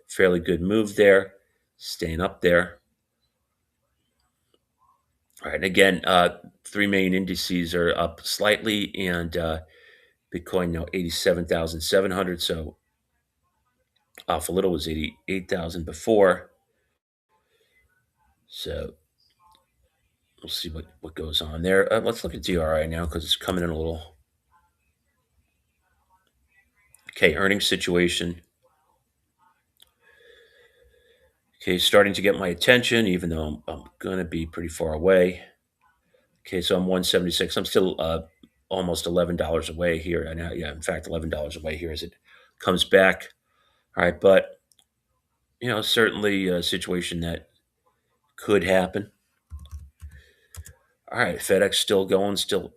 B: fairly good move there, staying up there. All right. And again, three main indices are up slightly, and Bitcoin now 87,700. So off a little, was 88,000 before. So we'll see what goes on there. Let's look at DRI now because it's coming in a little. Okay, earnings situation. Okay, starting to get my attention, even though I'm going to be pretty far away. Okay, so I'm 176. I'm still almost $11 away here. And yeah, in fact, $11 away here as it comes back. All right, but certainly a situation that could happen. All right, FedEx still going, still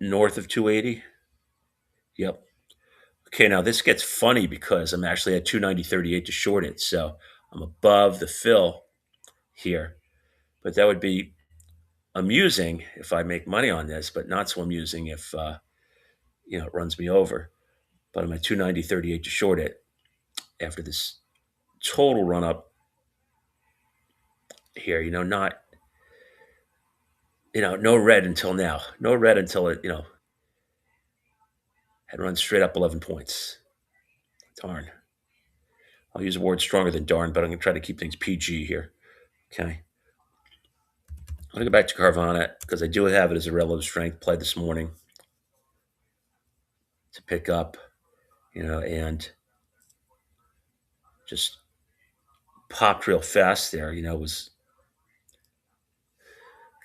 B: north of 280. Yep. Okay, now this gets funny because I'm actually at 290.38 to short it, so I'm above the fill here. But that would be amusing if I make money on this, but not so amusing if it runs me over. But I'm at 290.38 to short it after this total run up here. Not no red until now. No red until it had run straight up 11 points. Darn. I'll use a word stronger than darn, but I'm going to try to keep things PG here. Okay. I'm going to go back to Carvana because I do have it as a relative strength play this morning to pick up, and just popped real fast there. Was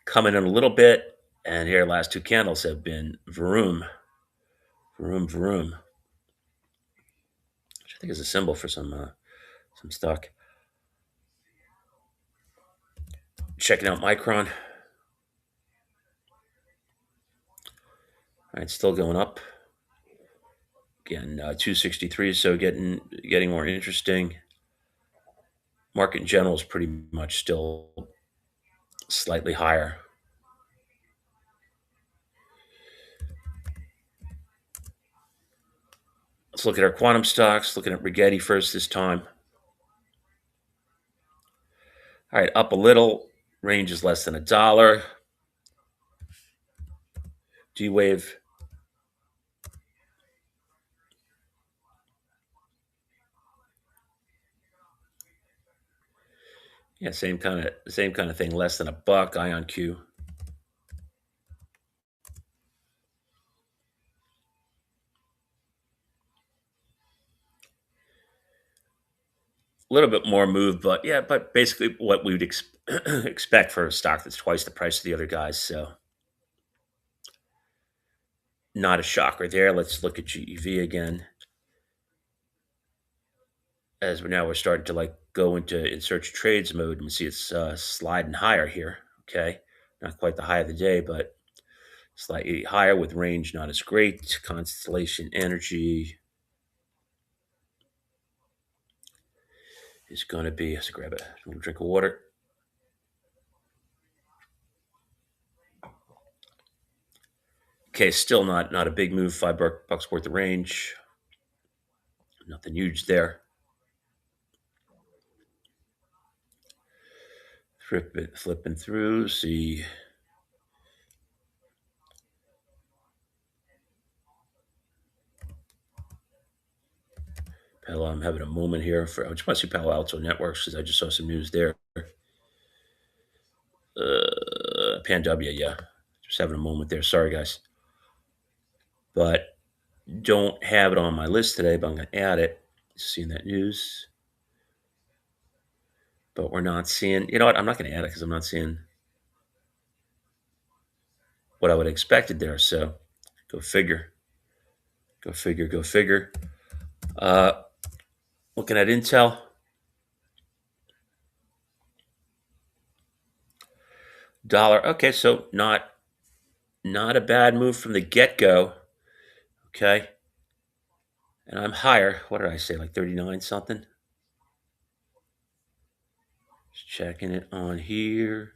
B: coming in a little bit, and here last two candles have been vroom, vroom, vroom, which I think is a symbol for some stock. Checking out Micron. All right, still going up. Again, 263, so getting more interesting. Market in general is pretty much still slightly higher. Let's look at our quantum stocks, looking at Rigetti first this time. All right, up a little. Range is less than $1. D-Wave. Yeah, same kind of thing, less than $1. IonQ. A little bit more move, but yeah, but basically what we would expect for a stock that's twice the price of the other guys. So not a shocker there. Let's look at GEV again, as we're starting to like go into in search trades mode, and we see it's sliding higher here. Okay, not quite the high of the day, but slightly higher with range not as great. Constellation Energy is going to be. Let's grab a little drink of water. Okay, still not a big move. $5 worth of range. Nothing huge there. Flipping through. See. I'm having a moment here. I just want to see Palo Alto Networks because I just saw some news there. PanW, yeah. Just having a moment there. Sorry, guys. But don't have it on my list today, but I'm going to add it. Seeing that news. But we're not seeing, you know what? I'm not going to add it because I'm not seeing what I would have expected there. So go figure. Go figure. Go figure. Uh, Looking at Intel. Dollar. Okay, so not a bad move from the get-go. Okay. And I'm higher. What did I say? Like 39 something? Just checking it on here.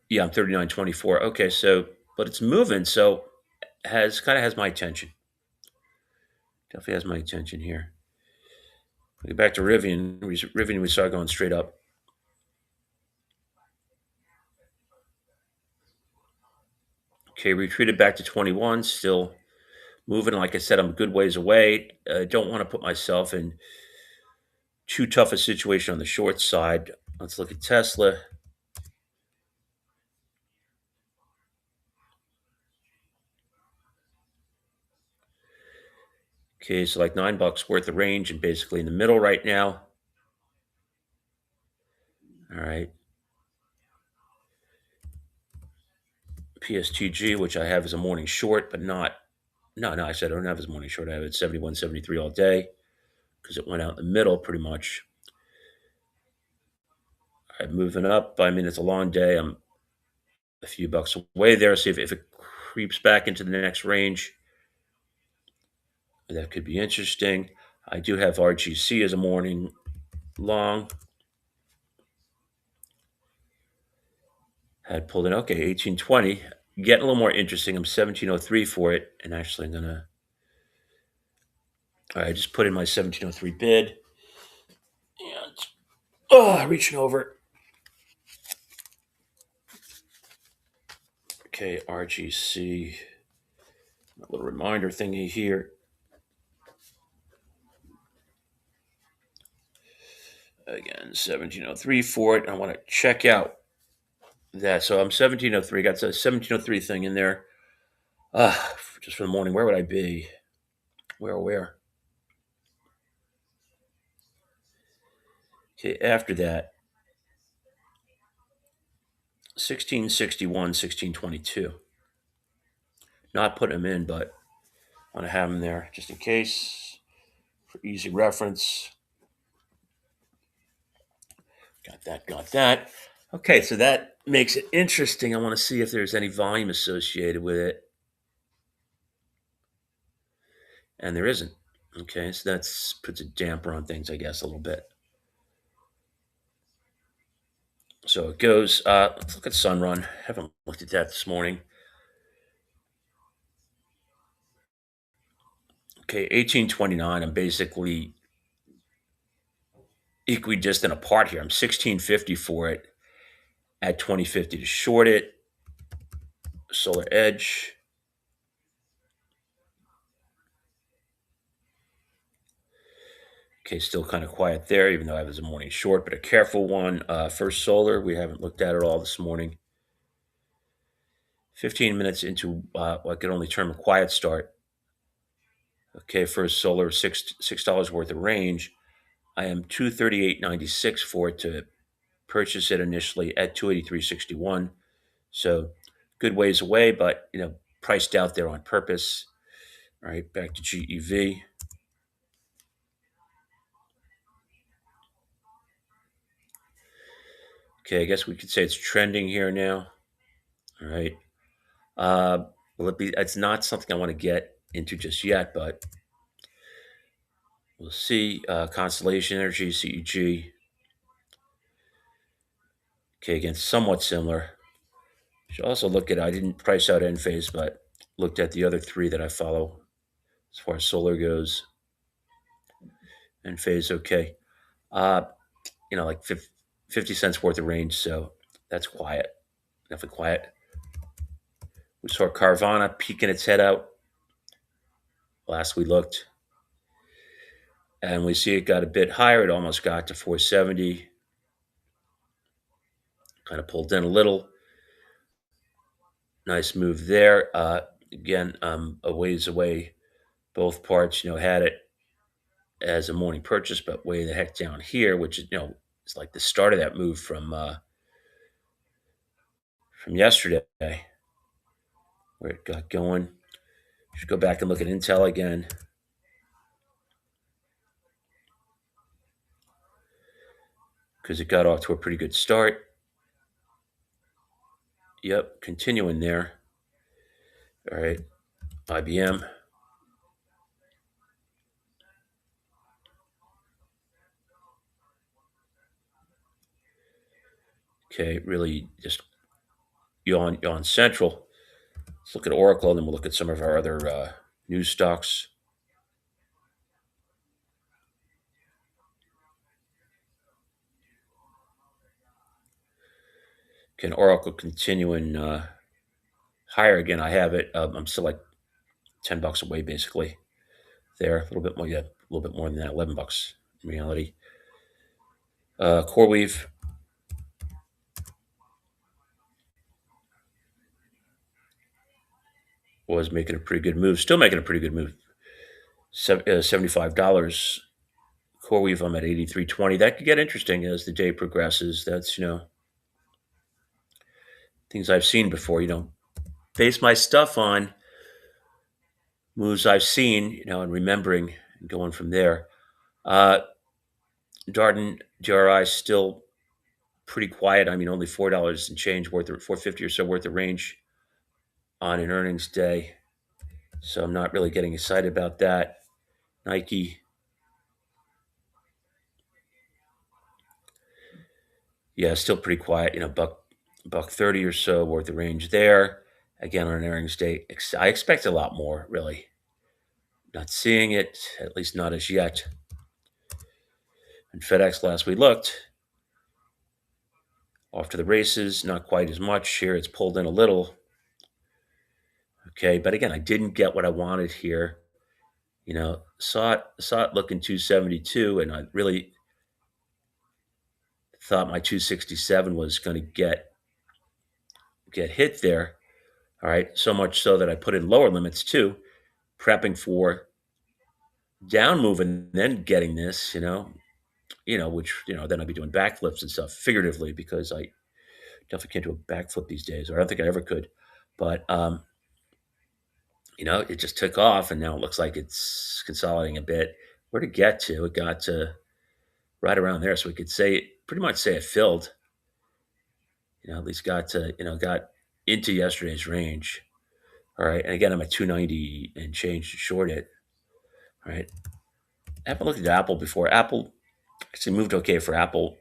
B: Yeah, I'm 39.24. Okay, so but it's moving, so has my attention. Definitely has my attention here. We get back to Rivian. Rivian, we saw going straight up. Okay, retreated back to 21. Still moving. Like I said, I'm a good ways away. I don't want to put myself in too tough a situation on the short side. Let's look at Tesla. Okay, so like $9 worth of range and basically in the middle right now. All right. PSTG, which I have as a morning short, but not. No, I said I don't have as a morning short. I have it 71.73 all day because it went out in the middle pretty much. All right, moving up. I mean, it's a long day. I'm a few bucks away there. See if it creeps back into the next range. That could be interesting. I do have RGC as a morning long. Had pulled in. Okay, 1820. Getting a little more interesting. I'm 1703 for it. And actually, I'm going to. All right, I just put in my 1703 bid. And. Oh, reaching over. Okay, RGC. A little reminder thingy here. Again, 1703 for it. I want to check out that. So I'm 1703. Got the 1703 thing in there. Just for the morning. Where would I be? Where? Okay, after that, 1661, 1622. Not putting them in, but I want to have them there just in case for easy reference. Got that. Okay, so that makes it interesting. I want to see if there's any volume associated with it. And there isn't. Okay, so that's puts a damper on things, I guess, a little bit. So it goes. Let's look at Sunrun. Haven't looked at that this morning. Okay, 1829. I'm basically equidistant apart here. I'm 1650 for it at 2050 to short it. Solar Edge. Okay, still kind of quiet there, even though I was a morning short, but a careful one. First Solar, we haven't looked at it all this morning. 15 minutes into what I could only term a quiet start. Okay, for a solar $6 worth of range, I am 238.96 for it to purchase it initially at 283.61. So good ways away, but priced out there on purpose. All right, back to GEV. Okay, I guess we could say it's trending here now. All right. Uh, will it be? It's not something I want to get into just yet, but we'll see. Constellation Energy, CEG. Okay, again, somewhat similar. Should also look at. I didn't price out Enphase, but looked at the other three that I follow as far as solar goes. Enphase, okay. Uh, like 50 cents worth of range, so that's quiet. Definitely quiet. We saw Carvana peeking its head out last we looked, and we see it got a bit higher. It almost got to 470. Kind of pulled in a little. Nice move there. Again, a ways away. Both parts, had it as a morning purchase, but way the heck down here, which is, it's like the start of that move from yesterday, where it got going. Should go back and look at Intel again. Because it got off to a pretty good start. Yep, continuing there. All right, IBM. Okay, really just yawn central. Let's look at Oracle, and then we'll look at some of our other news stocks. Can Oracle continuing higher again? I have it. I'm still like $10 away, basically. There, a little bit more. Yeah, a little bit more than that. $11 in reality. CoreWeave was making a pretty good move. Still making a pretty good move. $75. CoreWeave, I'm at 83.20. That could get interesting as the day progresses. That's things I've seen before. Base my stuff on moves I've seen. And remembering and going from there. Uh, Darden DRI still pretty quiet. I mean, only $4 and change worth of 450 or so worth of range on an earnings day. So I'm not really getting excited about that. Nike, yeah, still pretty quiet. Buck 30 or so worth of range there. Again, on an earnings day, I expect a lot more. Really, not seeing it, at least not as yet. And FedEx, last we looked, off to the races. Not quite as much here. It's pulled in a little. Okay, but again, I didn't get what I wanted here. Saw it looking 272, and I really thought my 267 was going to get hit there. All right, so much so that I put in lower limits too, prepping for down move and then getting this. Which then I'd be doing backflips and stuff figuratively because I definitely can't do a backflip these days, or I don't think I ever could. But it just took off, and now it looks like it's consolidating a bit. Where to get to? It got to right around there, so we could pretty much say it filled. At least got into yesterday's range. All right, and again, I'm at 290 and change to short it. All right, I haven't looked at Apple before. Apple actually moved okay for Apple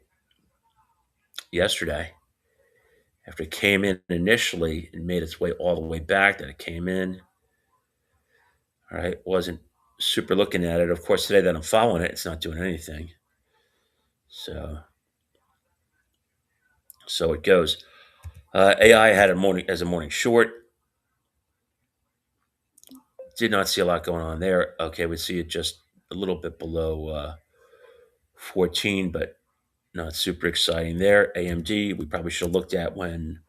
B: yesterday after it came in initially and made its way all the way back. Then it came in. All right, wasn't super looking at it. Of course, today that I'm following it, it's not doing anything. So it goes. AI had a morning short. Did not see a lot going on there. Okay, we see it just a little bit below 14, but not super exciting there. AMD, we probably should have looked at when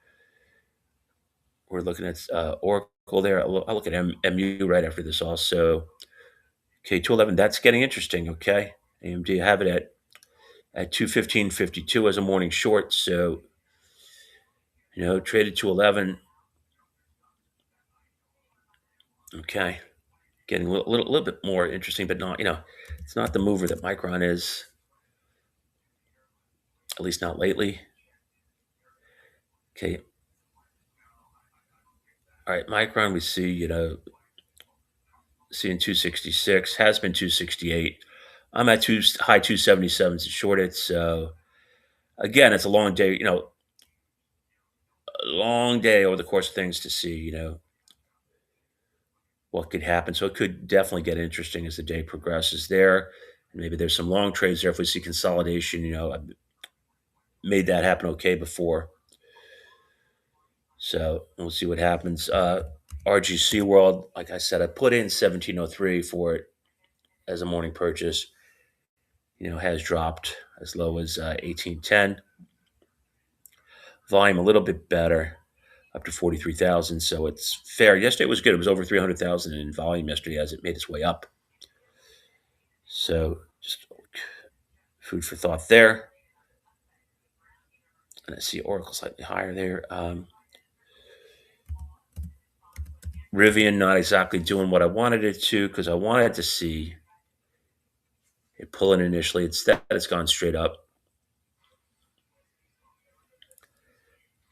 B: we're looking at Oracle there. I'll look at MU right after this also. Okay, 211. That's getting interesting. Okay, AMD, I have it at 215.52 as a morning short. So traded to 11. Okay, getting a little bit more interesting, but not it's not the mover that Micron is, at least not lately. Okay, all right, Micron we see seeing 266, has been 268. I'm at high 277s to short it. So again, it's a long day. A long day over the course of things to see. What could happen. So it could definitely get interesting as the day progresses there. And maybe there's some long trades there if we see consolidation. I've made that happen okay before. So we'll see what happens. RGC World, like I said, I put in 1703 for it as a morning purchase. Has dropped as low as 1810. Volume a little bit better, up to 43,000. So it's fair. Yesterday was good. It was over 300,000 in volume yesterday as it made its way up. So just food for thought there. And I see Oracle slightly higher there. Rivian not exactly doing what I wanted it to because I wanted to see it pull in initially. Instead, it's gone straight up.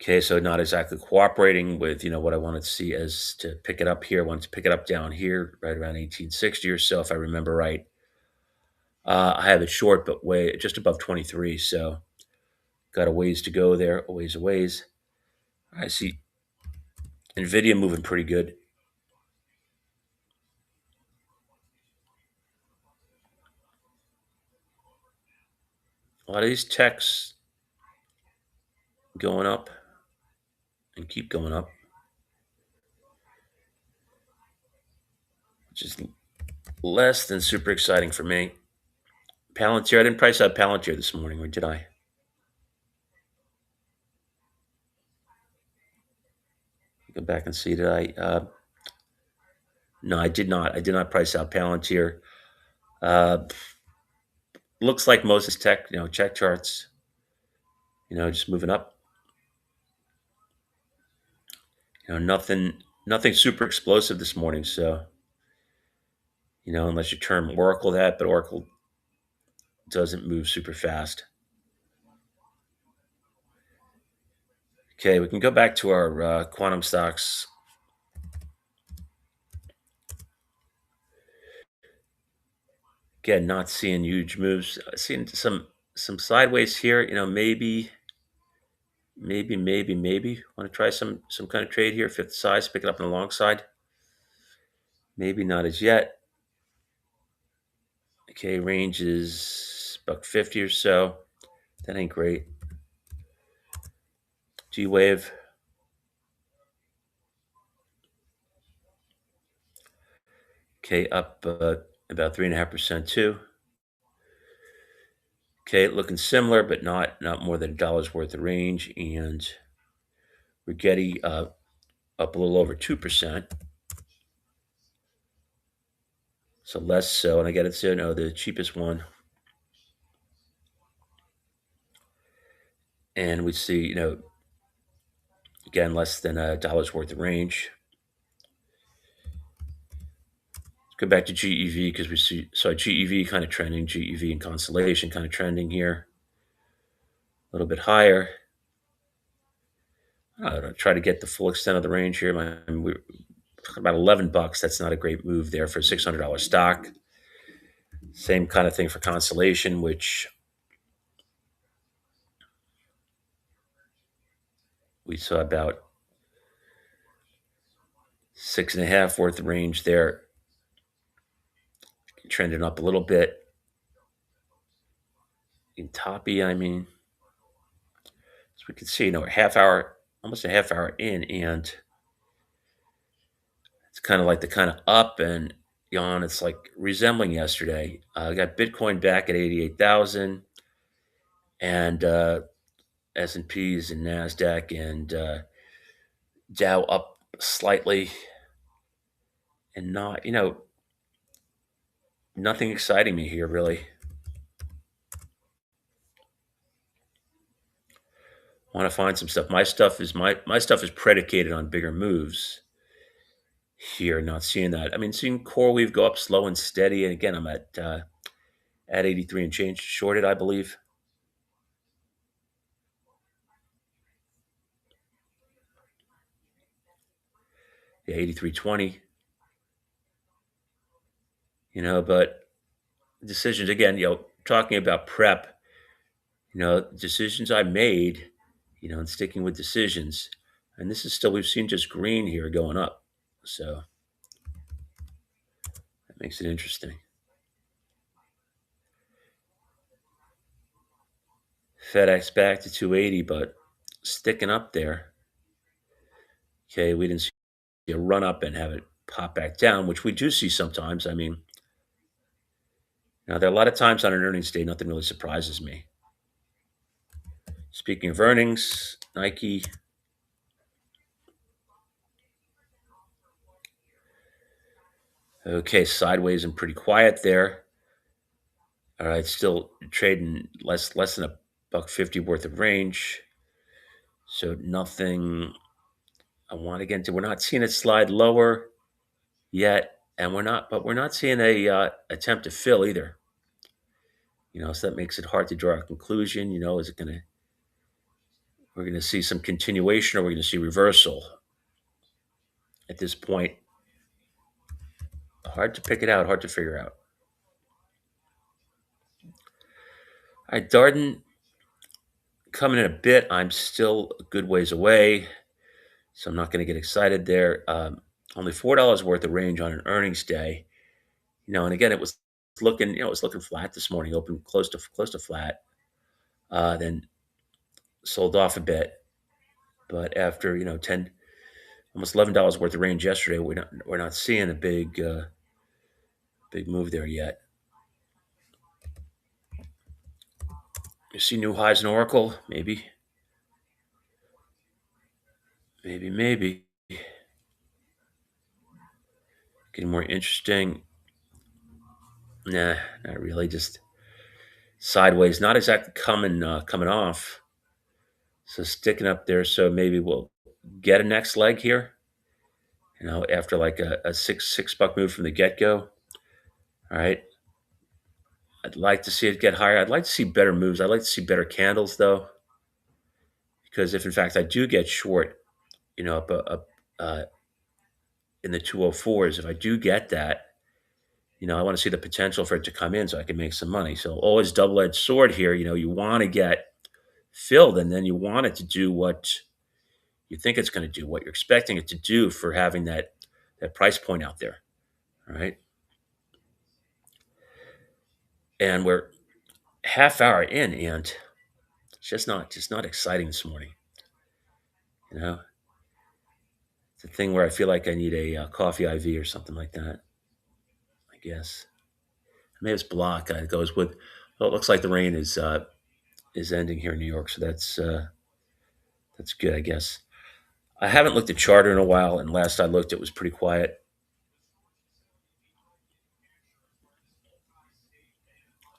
B: Okay, so not exactly cooperating with what I wanted to see as to pick it up here. I wanted to pick it up down here, right around 1860 or so, if I remember right. I have it short, but way just above 23. So got a ways to go there, a ways. I see Nvidia moving pretty good. A lot of these techs going up and keep going up, which is less than super exciting for me. Palantir, I didn't price out Palantir this morning, or did I? Go back and see. Did I? No, I did not. I did not price out Palantir. Uh, Looks like most of this tech, check charts, just moving up. Nothing super explosive this morning. So, unless you term Oracle that, but Oracle doesn't move super fast. Okay, we can go back to our quantum stocks. Again, not seeing huge moves. Seeing some sideways here. Maybe. Want to try some kind of trade here. Fifth size, pick it up on the long side. Maybe not as yet. Okay, range is $1.50 or so. That ain't great. G wave. Okay, up about 3.5% too. Okay, looking similar, but not more than $1 worth of range. And Rigetti up a little over 2%. So less so, and I got it to the cheapest one. And we see, again, less than $1 worth of range. Let's go back to GEV because we saw GEV kind of trending, GEV and Constellation kind of trending here. A little bit higher. I'll try to get the full extent of the range here. We're about $11. That's not a great move there for a $600 stock. Same kind of thing for Constellation, which we saw about 6.5 worth of range there, trending up a little bit. In Toppy, so we can see, almost a half hour in, and it's kind of like the kind of up and yawn. It's like resembling yesterday. I got Bitcoin back at 88,000, and S&Ps and Nasdaq and Dow up slightly, and not Nothing exciting me here, really. Want to find some stuff. My stuff is predicated on bigger moves here. Not seeing that. I mean, seeing CoreWeave go up slow and steady. And again, I'm at 83 and change shorted, I believe. Yeah, 83.20. But decisions again. Talking about prep. Decisions I made. And sticking with decisions. And this is still we've seen just green here going up. So that makes it interesting. FedEx back to 280, but sticking up there. Okay, we didn't see a run up and have it pop back down, which we do see sometimes. I mean, there are a lot of times on an earnings day, nothing really surprises me. Speaking of earnings, Nike, okay, sideways and pretty quiet there. All right, still trading less than a buck 50 worth of range. So nothing I want to get into. We're not seeing it slide lower yet, and we're not seeing a attempt to fill either. So that makes it hard to draw a conclusion. Is it gonna we're gonna see some continuation or we're gonna see reversal? At this point, hard to pick it out, hard to figure out. All right, Darden coming in a bit. I'm still a good ways away, so I'm not going to get excited there. Only $4 worth of range on an earnings day. And again, it was looking flat this morning, open close to flat, then sold off a bit. But after 10, almost $11 worth of range yesterday, we're not seeing a big move there yet. You see new highs in Oracle, maybe. Getting more interesting. Nah, not really. Just sideways, not exactly coming off. So sticking up there. So maybe we'll get a next leg here. After like a six buck move from the get go. All right. I'd like to see it get higher. I'd like to see better moves. I'd like to see better candles though, because if in fact I do get short, up in the 204s, if I do get that, I want to see the potential for it to come in so I can make some money. So always double edged sword here. You want to get filled, and then you want it to do what you think it's going to do, what you're expecting it to do for having that price point out there. All right, and we're half hour in, and it's just not exciting this morning. You know, it's a thing where I feel like I need a coffee IV or something like that. I guess maybe it's block. It goes with. Well, it looks like the rain is ending here in New York, so that's good, I guess. I haven't looked at charter in a while, and last I looked, it was pretty quiet,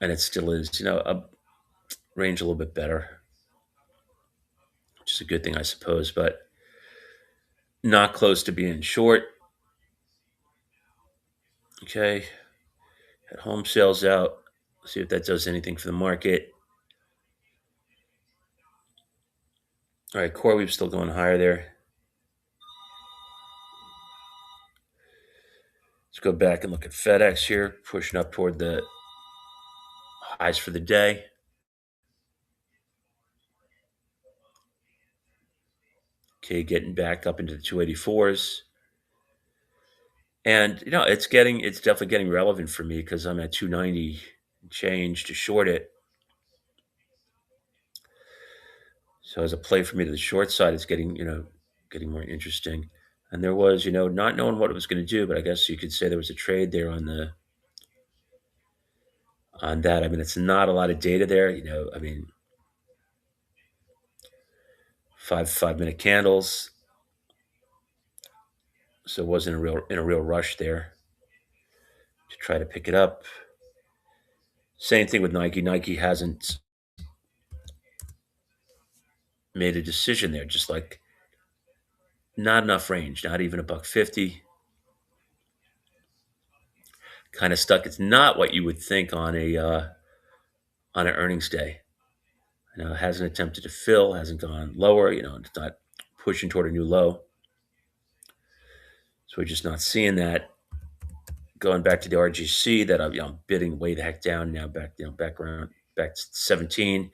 B: and it still is. A range a little bit better, which is a good thing, I suppose, but not close to being short. Okay, had home sales out. See if that does anything for the market. All right, CoreWeave's still going higher there. Let's go back and look at FedEx here, pushing up toward the highs for the day. Okay, getting back up into the 284s. And it's definitely getting relevant for me because I'm at 290 change to short it. So as a play for me to the short side, it's getting more interesting. And there was, not knowing what it was going to do, but I guess you could say there was a trade there on that. I mean, it's not a lot of data there. I mean, 5 minute candles, so it wasn't in a real rush there to try to pick it up. Same thing with Nike. Nike hasn't made a decision there. Just like not enough range, not even a buck 50. Kind of stuck. It's not what you would think on an earnings day. It hasn't attempted to fill, hasn't gone lower. It's not pushing toward a new low. So we're just not seeing that. Going back to the RGC, that I'm bidding way the heck down now. Back around back to 17,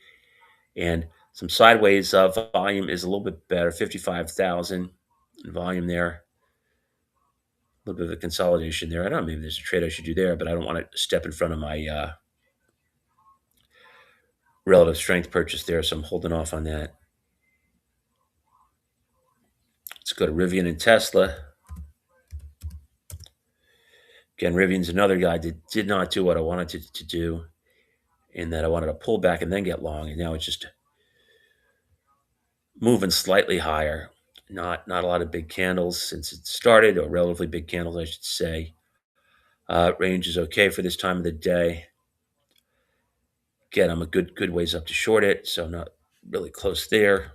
B: and some sideways volume is a little bit better. 55,000 volume there. A little bit of a consolidation there. I don't know. Maybe there's a trade I should do there, but I don't want to step in front of my relative strength purchase there, so I'm holding off on that. Let's go to Rivian and Tesla. Again, Rivian's another guy that did not do what I wanted to do, in that I wanted to pull back and then get long, and now it's just moving slightly higher. Not a lot of big candles since it started, or relatively big candles, I should say. Range is okay for this time of the day. Again, I'm a good ways up to short it, so not really close there.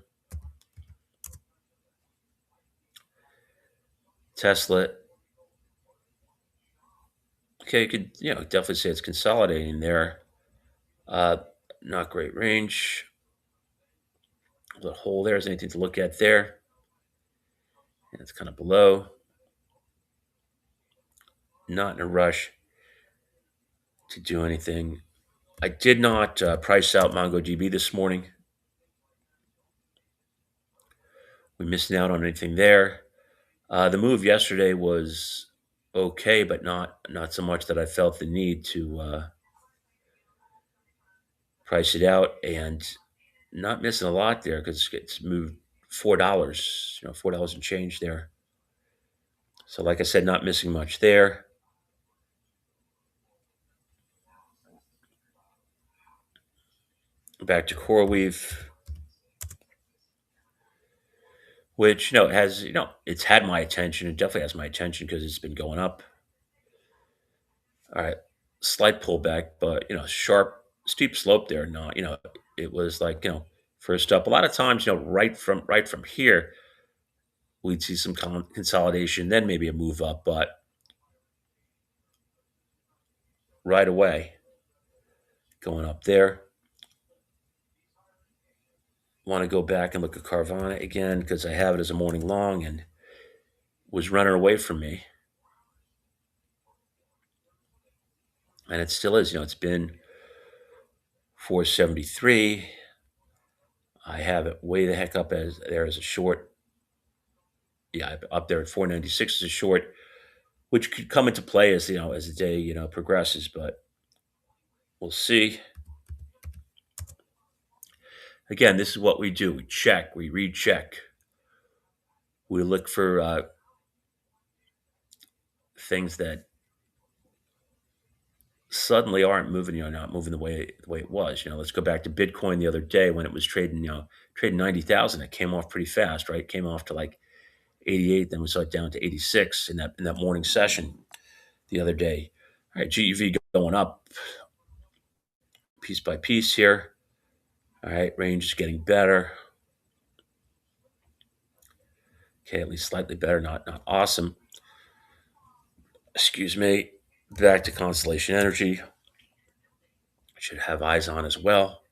B: Tesla, okay, you could definitely say it's consolidating there. Uh, Not great range. The hole there is anything to look at there. And it's kind of below. Not in a rush to do anything. I did not price out MongoDB this morning. We missed out on anything there. The move yesterday was okay, but not so much that I felt the need to price it out, and not missing a lot there because it's moved $4, $4 and change there. So, like I said, not missing much there. Back to CoreWeave, which has it's had my attention. It definitely has my attention because it's been going up. All right, slight pullback, but sharp, steep slope there. Not it was like first up. A lot of times, right from here, we'd see some consolidation, then maybe a move up, but right away going up there. Want to go back and look at Carvana again because I have it as a morning long and was running away from me, and it still is. It's been 473. I have it way the heck up as a short. Yeah, up there at 496 as a short, which could come into play as the day progresses. But we'll see. Again, this is what we do: we check, we recheck, we look for things that suddenly aren't moving. Not moving the way it was. Let's go back to Bitcoin the other day when it was trading 90,000. It came off pretty fast, right? It came off to like 88, then we saw it down to 86 in that morning session the other day. All right, GEV going up piece by piece here. All right, range is getting better. Okay, at least slightly better, not awesome. Excuse me. Back to Constellation Energy. Should have eyes on as well.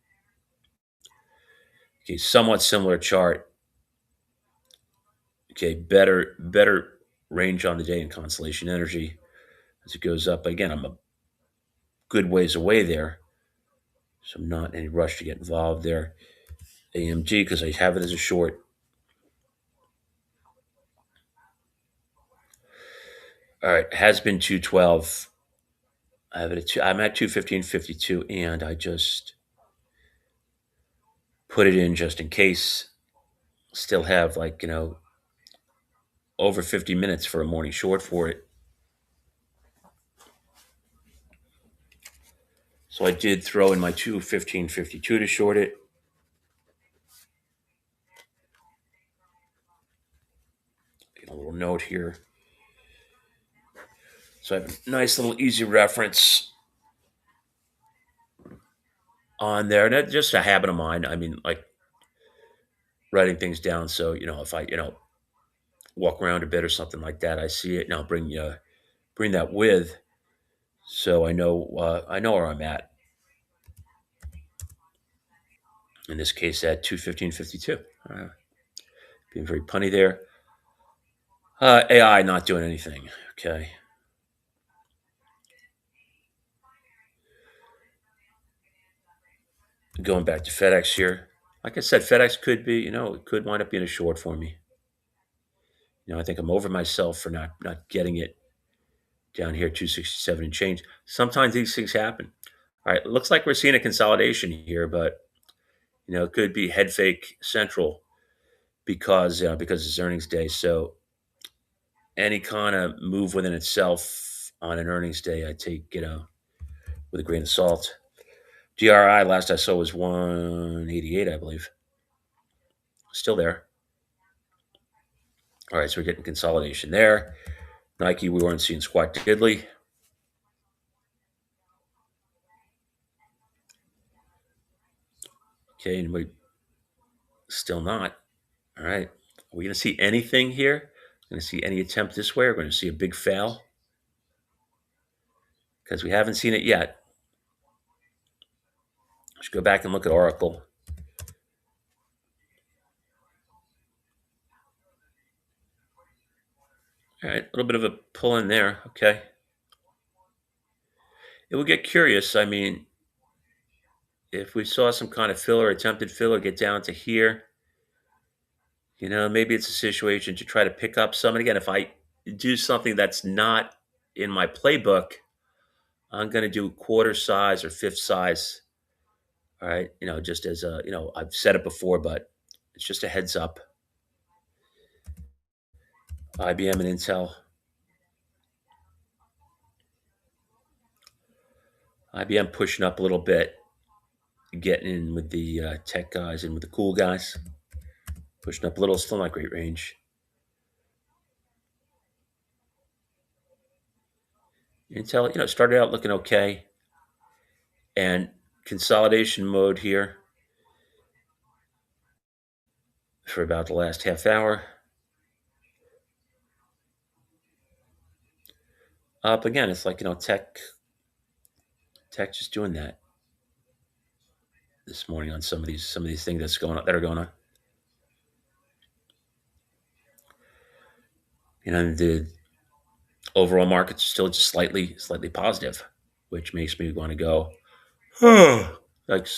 B: Okay, somewhat similar chart. Okay, better range on the day in Constellation Energy as it goes up. Again, I'm a good ways away there, so I'm not in any rush to get involved there. AMG because I have it as a short. All right, has been 212. I have it at I'm at 215.52, and I just put it in just in case. Still have like over 50 minutes for a morning short for it. So I did throw in my 215.52 to short it. Get a little note here. So I have a nice little easy reference. on there, and it's just a habit of mine. I mean, like writing things down. So if I walk around a bit or something like that, I see it, and I'll bring that with, so I know where I'm at. In this case, at 2:15:52. Being very punny there. AI not doing anything. Okay, going back to FedEx here. Like I said, FedEx could be, it could wind up being a short for me. I think I'm over myself for not getting it down here, 267 and change. Sometimes these things happen. All right, looks like we're seeing a consolidation here, but it could be head fake central because it's earnings day. So any kind of move within itself on an earnings day, I take with a grain of salt. GRI last I saw was 188, I believe. Still there. All right, so we're getting consolidation there. Nike, we weren't seeing squat diddly. Okay, and we still not. All right. Are we going to see anything here? Going to see any attempt this way? We're going to see a big fail because we haven't seen it yet. Let's go back and look at Oracle. All right, a little bit of a pull in there. Okay. It will get curious. I mean, if we saw some kind of filler, attempted filler, get down to here, maybe it's a situation to try to pick up some. And again, if I do something that's not in my playbook, I'm going to do quarter size or fifth size. All right. Just as I've said it before, but it's just a heads up. IBM and Intel. IBM pushing up a little bit, getting in with the tech guys and with the cool guys. Pushing up a little, still not great range. Intel, started out looking okay. And consolidation mode here for about the last half hour. Up again, it's like, tech just doing that this morning on some of these things that are going on. The overall market's still just slightly positive, which makes me want to go, like,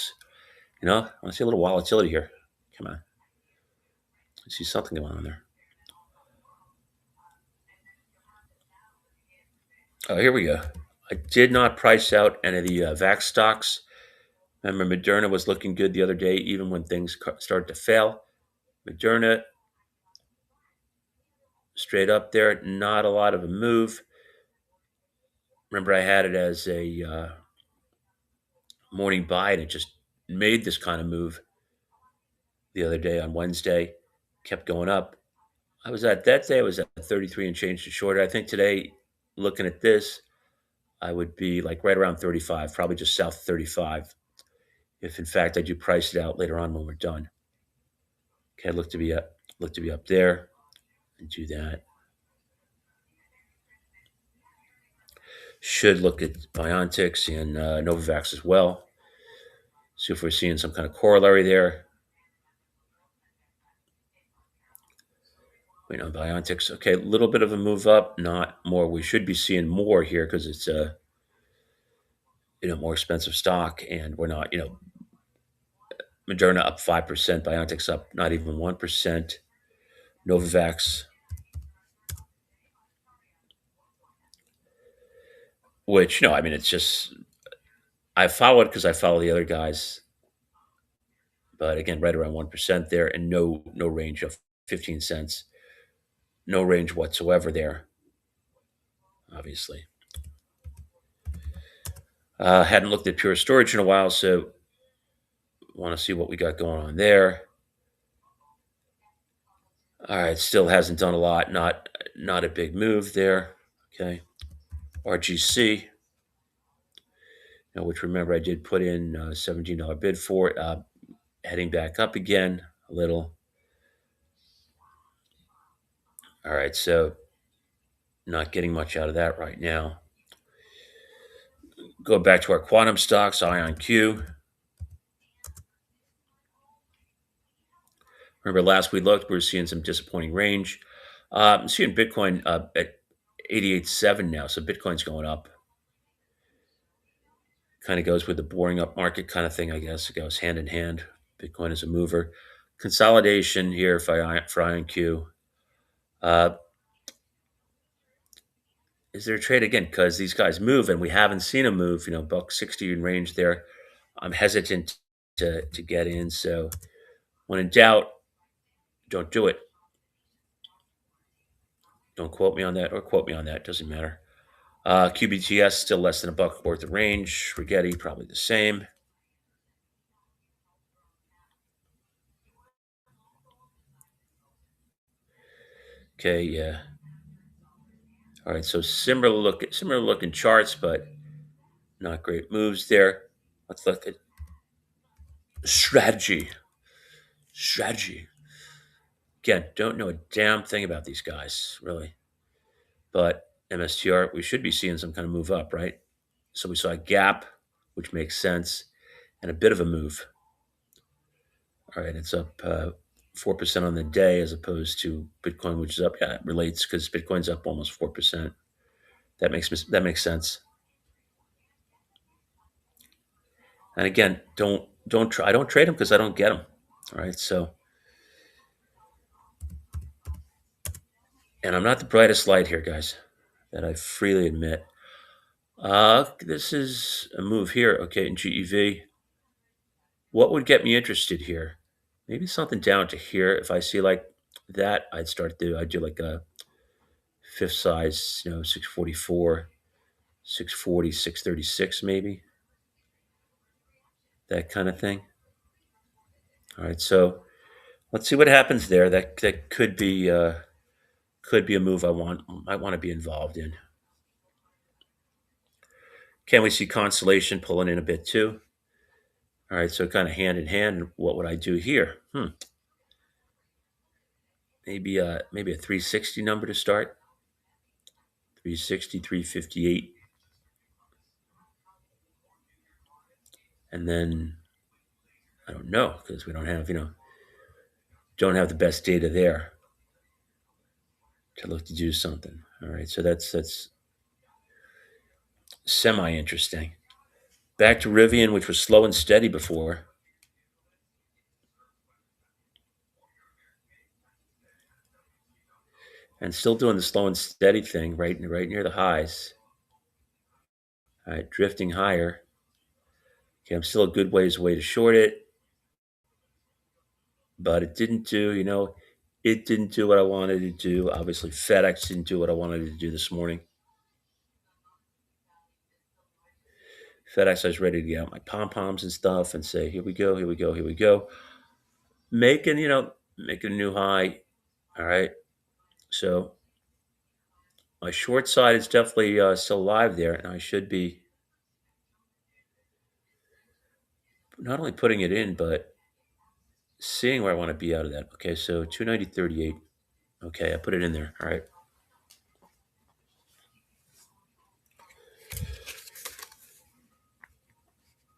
B: I want to see a little volatility here. Come on. I see something going on there. Oh, here we go. I did not price out any of the vax stocks. Remember, Moderna was looking good the other day, even when things started to fail. Moderna, straight up there, not a lot of a move. Remember, I had it as a morning buy, and it just made this kind of move the other day on Wednesday, kept going up. I was at that day, I was at 33 and change to shorter. I think today, looking at this, I would be like right around 35, probably just south of 35. If in fact I do price it out later on when we're done. Okay, look to be up there and do that. Should look at Biontix and Novavax as well. See if we're seeing some kind of corollary there. Biontix, okay, a little bit of a move up, not more. We should be seeing more here because it's a more expensive stock, and we're not. Moderna up 5%, Biontix up not even 1%, Novavax, which I mean it's just I follow it because I follow the other guys, but again, right around 1% there, and no range of 15 cents, no range whatsoever there. Obviously, hadn't looked at Pure Storage in a while, so want to see what we got going on there. All right, still hasn't done a lot. Not a big move there. Okay, RGC which remember I did put in a $17 bid for it, heading back up again a little. All right, so not getting much out of that right now. Go back to our quantum stocks, Ion Q. Remember last we looked, we were seeing some disappointing range. I'm seeing Bitcoin at 88.7 now, so Bitcoin's going up. Kind of goes with the boring up market kind of thing, I guess. It goes hand in hand. Bitcoin is a mover. Consolidation here for IonQ. Uh, is there a trade again? Because these guys move, and we haven't seen them move. Buck 60 in range there. I'm hesitant to get in. So when in doubt, don't do it. Don't quote me on that, or quote me on that. Doesn't matter. QBTS still less than a buck worth of range. Rigetti probably the same. Okay, yeah. All right, so similar looking charts, but not great moves there. Let's look at strategy. Strategy. Again, don't know a damn thing about these guys, really. But MSTR, we should be seeing some kind of move up, right? So we saw a gap, which makes sense, and a bit of a move. All right, it's up 4% on the day as opposed to Bitcoin, which is up. Yeah, it relates because Bitcoin's up almost 4%. That makes sense. And again, don't try. I don't trade them because I don't get them. All right, so and I'm not the brightest light here, guys. That I freely admit. This is a move here. Okay, in GEV. What would get me interested here? Maybe something down to here. If I see like that, I'd do like a fifth size, 644, 640, 636, maybe. That kind of thing. All right, so let's see what happens there. That could be a move I want to be involved in. Can we see Constellation pulling in a bit too? All right, so kind of hand in hand. What would I do here? Maybe a 360 number to start. 360, 358, and then I don't know because we don't have the best data there to look to do something. All right, so that's semi interesting. Back to Rivian, which was slow and steady before, and still doing the slow and steady thing right near the highs. All right, drifting higher. Okay, I'm still a good ways away to short it, but it didn't do what I wanted to do. Obviously, FedEx didn't do what I wanted to do this morning. FedEx, I was ready to get out my pom poms and stuff and say, "Here we go, here we go, here we go," making a new high. All right, so my short side is definitely still alive there, and I should be not only putting it in, but seeing where I want to be out of that. Okay, so 290.38. Okay, I put it in there. All right.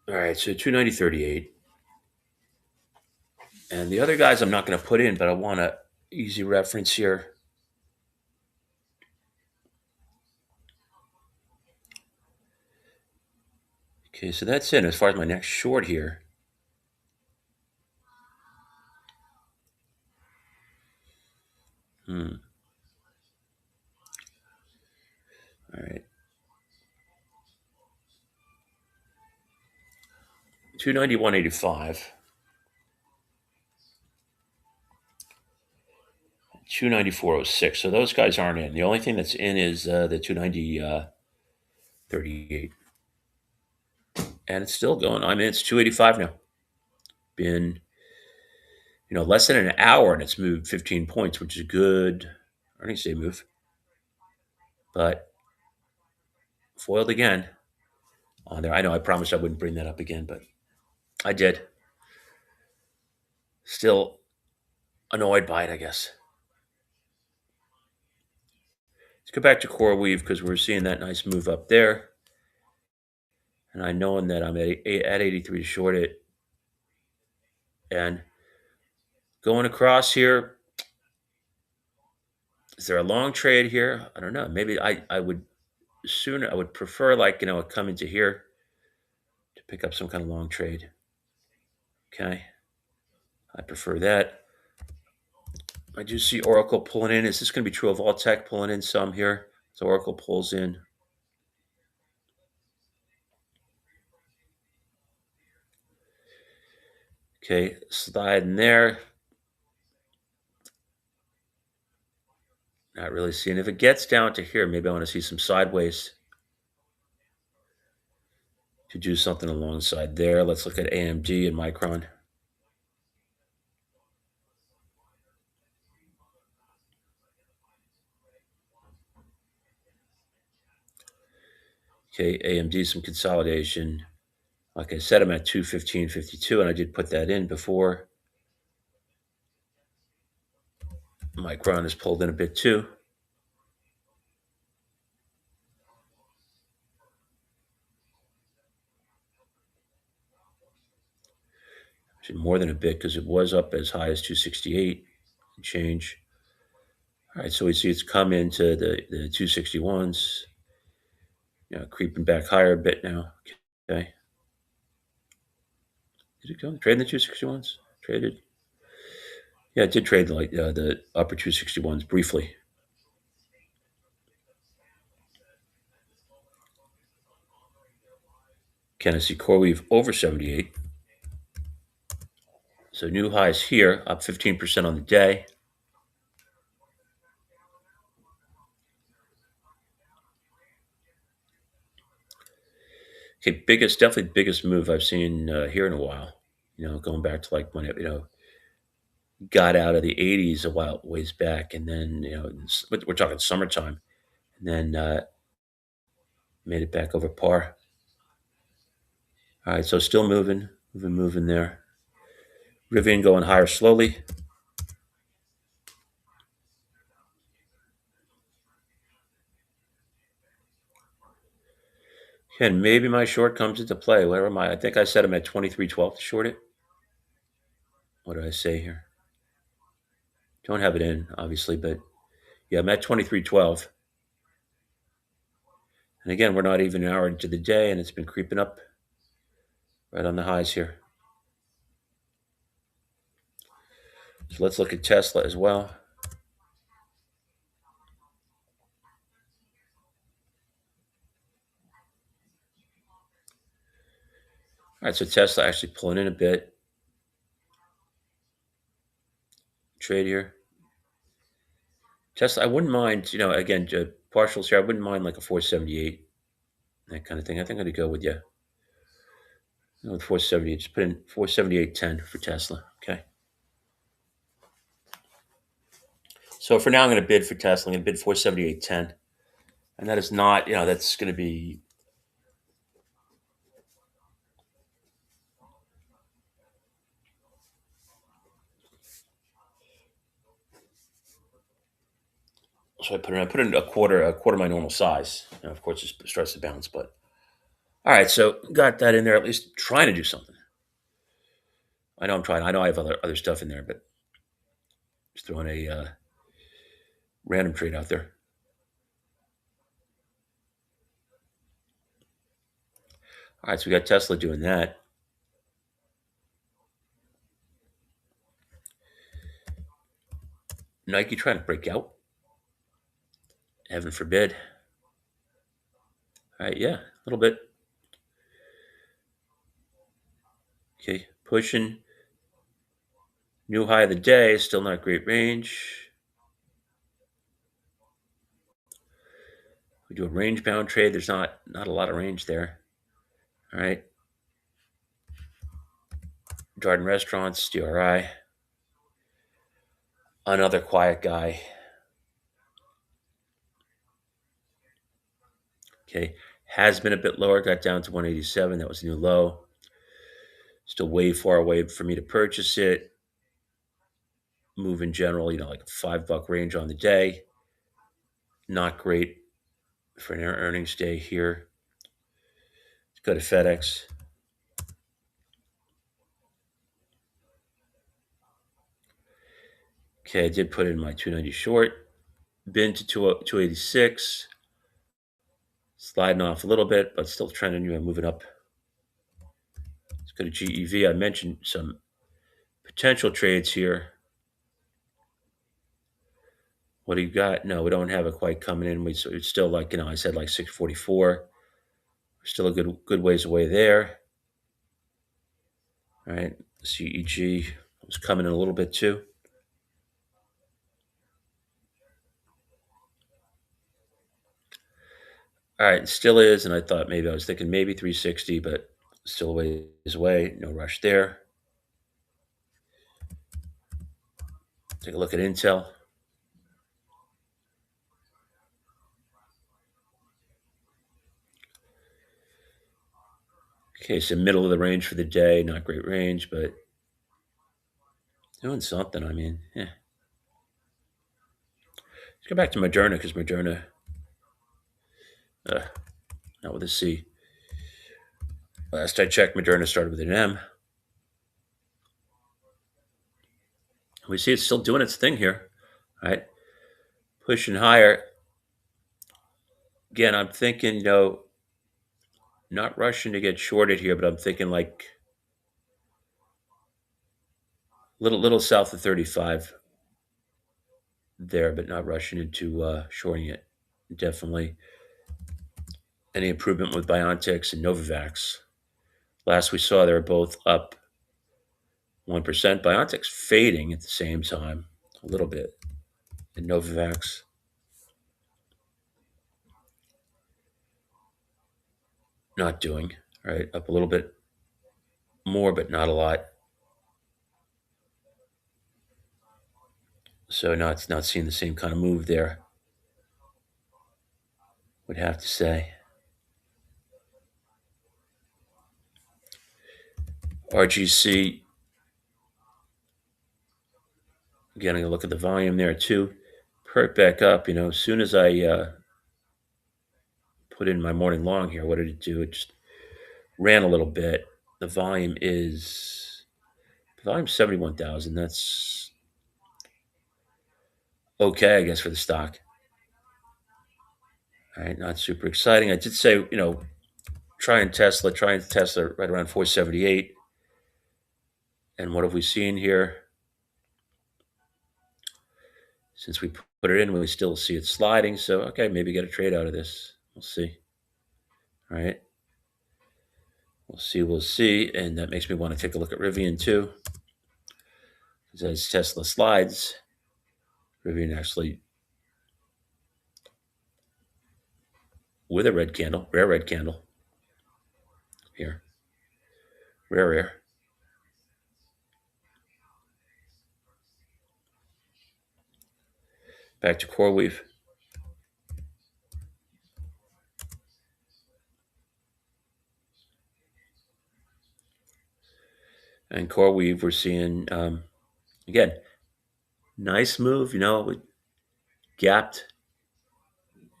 B: All right, so 290.38. And the other guys I'm not going to put in, but I want a easy reference here. Okay, so that's it as far as my next short here. All right. 291.85. 294.06. So those guys aren't in. The only thing that's in is the 290.38. And it's still going. I mean, it's 285 now. Been, less than an hour and it's moved 15 points, which is a good earnings day move. But foiled again. on there. I know I promised I wouldn't bring that up again, but I did. Still annoyed by it, I guess. Let's go back to core weave because we're seeing that nice move up there. And I knowing that I'm at 83 to short it. And going across here, is there a long trade here? I don't know. Maybe I would sooner, I would prefer like, come into here to pick up some kind of long trade. Okay. I prefer that. I do see Oracle pulling in. Is this going to be true of all tech pulling in some here? So Oracle pulls in. Okay, slide in there. Not really seeing. If it gets down to here, maybe I want to see some sideways to do something alongside there. Let's look at AMD and Micron. Okay, AMD, some consolidation. Like I said, I'm at 215.52, and I did put that in before. Micron has pulled in a bit too. Actually, more than a bit because it was up as high as 268 and change. All right, so we see it's come into the 261s, creeping back higher a bit now. Okay. Did it go? Trade in the 261s? Traded? Yeah, it did trade like the upper 261s briefly. Can I see CoreWeave over 78? So new highs here, up 15% on the day. Okay, definitely biggest move I've seen here in a while. Going back to like when it, got out of the 80s a while ways back, and then we're talking summertime, and then made it back over par. All right, so still moving there. Rivian going higher slowly. And maybe my short comes into play. Where am I? I think I said I'm at 23.12 to short it. What did I say here? Don't have it in, obviously, but yeah, I'm at 23.12. And again, we're not even an hour into the day, and it's been creeping up right on the highs here. So let's look at Tesla as well. All right, so Tesla actually pulling in a bit. Trade here. Tesla, I wouldn't mind, again, partials here. I wouldn't mind like a 478, that kind of thing. I think I'm going to go with you. With 478, just put in 478.10 for Tesla. Okay. So for now, I'm going to bid for Tesla. I'm going to bid 478.10. And that is not, that's going to be. So I put in a quarter my normal size. Of course, it starts to bounce, but all right. So got that in there. At least trying to do something. I know I'm trying. I know I have other stuff in there, but just throwing a random trade out there. All right, so we got Tesla doing that. Nike trying to break out. Heaven forbid. All right, yeah, a little bit. Okay, pushing. New high of the day. Still not great range. We do a range bound trade. There's not a lot of range there. All right. Jordan Restaurants, DRI. Another quiet guy. Okay. Has been a bit lower, got down to 187. That was the new low. Still way far away for me to purchase it. Move in general, like a $5 range on the day. Not great for an earnings day here. Let's go to FedEx. Okay, I did put in my 290 short. Been to 286. Sliding off a little bit, but still trending, moving up. Let's go to GEV. I mentioned some potential trades here. What do you got? No, we don't have it quite coming in. It's still like, I said like 644. We're still a good ways away there. All right. CEG was coming in a little bit too. All right, it still is, and I was thinking maybe 360, but still a ways away. No rush there. Take a look at Intel. Okay, so middle of the range for the day. Not great range, but doing something. I mean, yeah. Let's go back to Moderna because Moderna, uh, not with a C. Last I checked, Moderna started with an M. We see it's still doing its thing here, right? Pushing higher. Again, I'm thinking, not rushing to get shorted here, but I'm thinking like little south of 35 there, but not rushing into shorting it. Definitely any improvement with BioNTech and Novavax. Last we saw, they were both up 1%. BioNTech's fading at the same time, a little bit. And Novavax, not doing, right? Up a little bit more, but not a lot. So not seeing the same kind of move there, would have to say. RGC, getting a look at the volume there too. Perk back up, as soon as I put in my morning long here, what did it do? It just ran a little bit. The volume 71,000. That's okay, I guess, for the stock. All right, not super exciting. I did say, try and Tesla right around 478. And what have we seen here? Since we put it in, we still see it sliding. So, okay, maybe get a trade out of this. We'll see. All right. We'll see. And that makes me want to take a look at Rivian too. Because as Tesla slides, Rivian actually with a red candle, rare red candle here. Rare. Back to CoreWeave. And CoreWeave, we're seeing, again, nice move, it gapped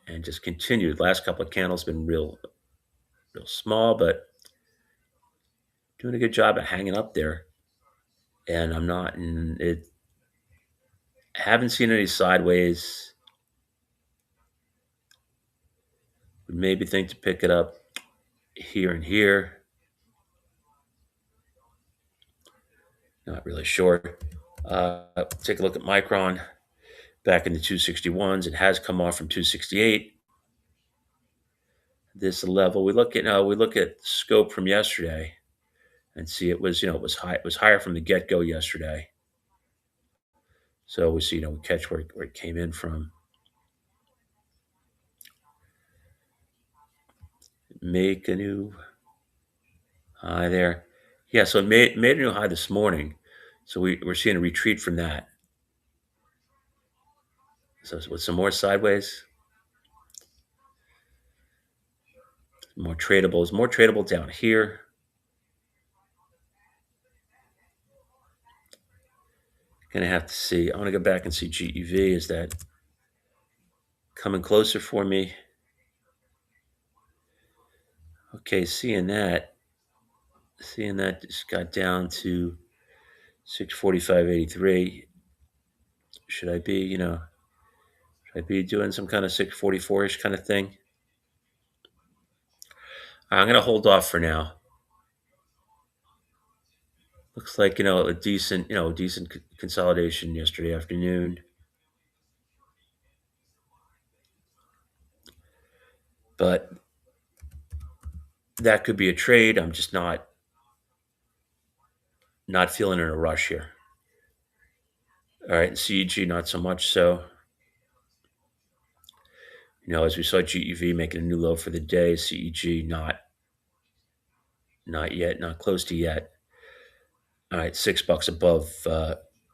B: and just continued. Last couple of candles been real small, but doing a good job of hanging up there. And I'm not in it. Haven't seen any sideways. Would maybe think to pick it up here and here. Not really sure. Take a look at Micron. Back in the 261s, it has come off from 268. This level, we look at scope from yesterday, and see it was high. It was higher from the get go yesterday. So we see we catch where it came in from. Make a new high there. Yeah, so it made a new high this morning. So we're seeing a retreat from that. So with some more sideways. More tradable is more tradable down here. Gonna have to see. I want to go back and see GEV. Is that coming closer for me? Okay, seeing that just got down to 645.83. Should I be, should I be doing some kind of 644-ish kind of thing? I'm gonna hold off for now. Looks like a decent consolidation yesterday afternoon, but that could be a trade. I'm just not feeling in a rush here. All right, CEG not so much so. As we saw GEV making a new low for the day, CEG not yet, not close to yet. All right, $6 above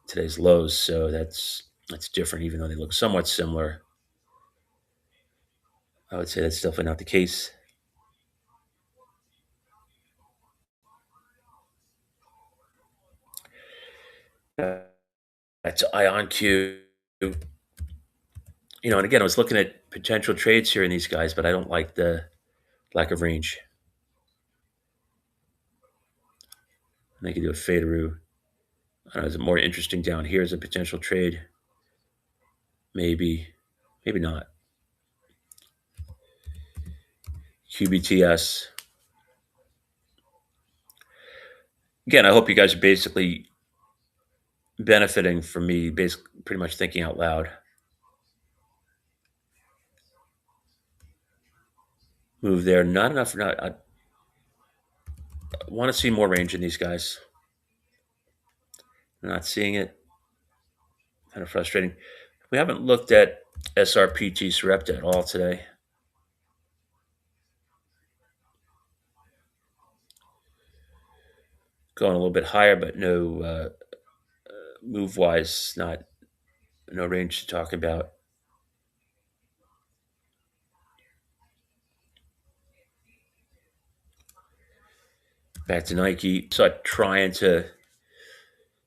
B: today's lows, so that's different. Even though they look somewhat similar, I would say that's definitely not the case. That's IonQ. And again, I was looking at potential trades here in these guys, but I don't like the lack of range. And they could do a faderoo. I don't know, is it more interesting down here as a potential trade? Maybe, maybe not. QBTS. Again, I hope you guys are basically benefiting from me, basically pretty much thinking out loud. Move there, not enough. Not. I want to see more range in these guys. I'm not seeing it. Kind of frustrating. We haven't looked at SRPT Sarepta at all today. Going a little bit higher, but no move wise, no range to talk about. Back to Nike. So trying to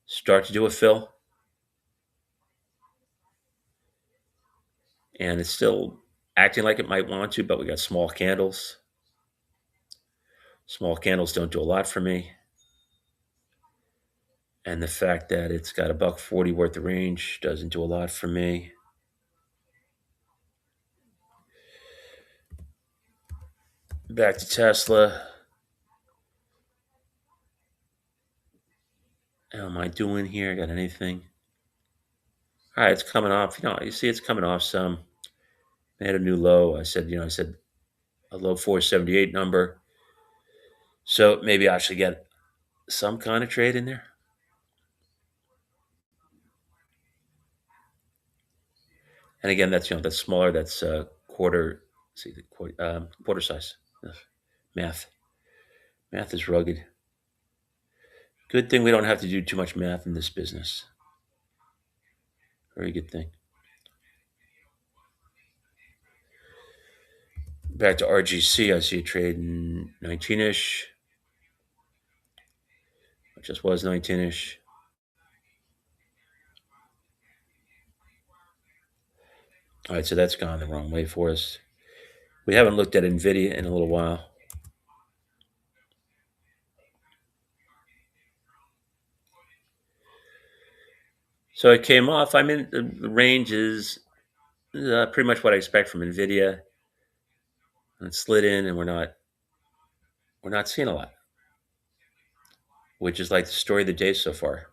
B: start to do a fill, and it's still acting like it might want to, but we got small candles. Small candles don't do a lot for me. And the fact that it's got a $1.40 worth of range doesn't do a lot for me. Back to Tesla. How am I doing here? Got anything? All right, it's coming off. You see it's coming off some. Made a new low. I said a low 478 number. So maybe I should get some kind of trade in there. And again, that's smaller. That's quarter. See the quarter size. Math. Math is rugged. Good thing we don't have to do too much math in this business. Very good thing. Back to RGC, I see a trade in 19-ish. It just was 19-ish. All right, so that's gone the wrong way for us. We haven't looked at NVIDIA in a little while. So it came off. I mean, the range is pretty much what I expect from NVIDIA. And it slid in, and we're not seeing a lot, which is like the story of the day so far.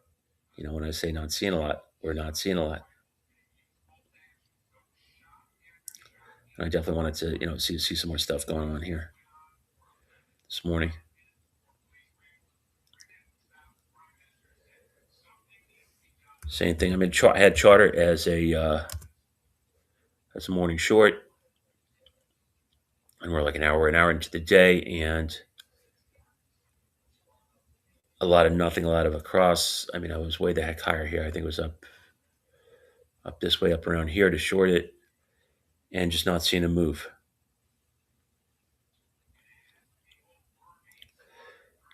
B: When I say not seeing a lot, we're not seeing a lot. And I definitely wanted to, see some more stuff going on here this morning. Same thing. I had Charter as a morning short, and we're like an hour into the day, and a lot of nothing, a lot of across. I mean, I was way the heck higher here. I think it was up this way, up around here to short it, and just not seeing a move.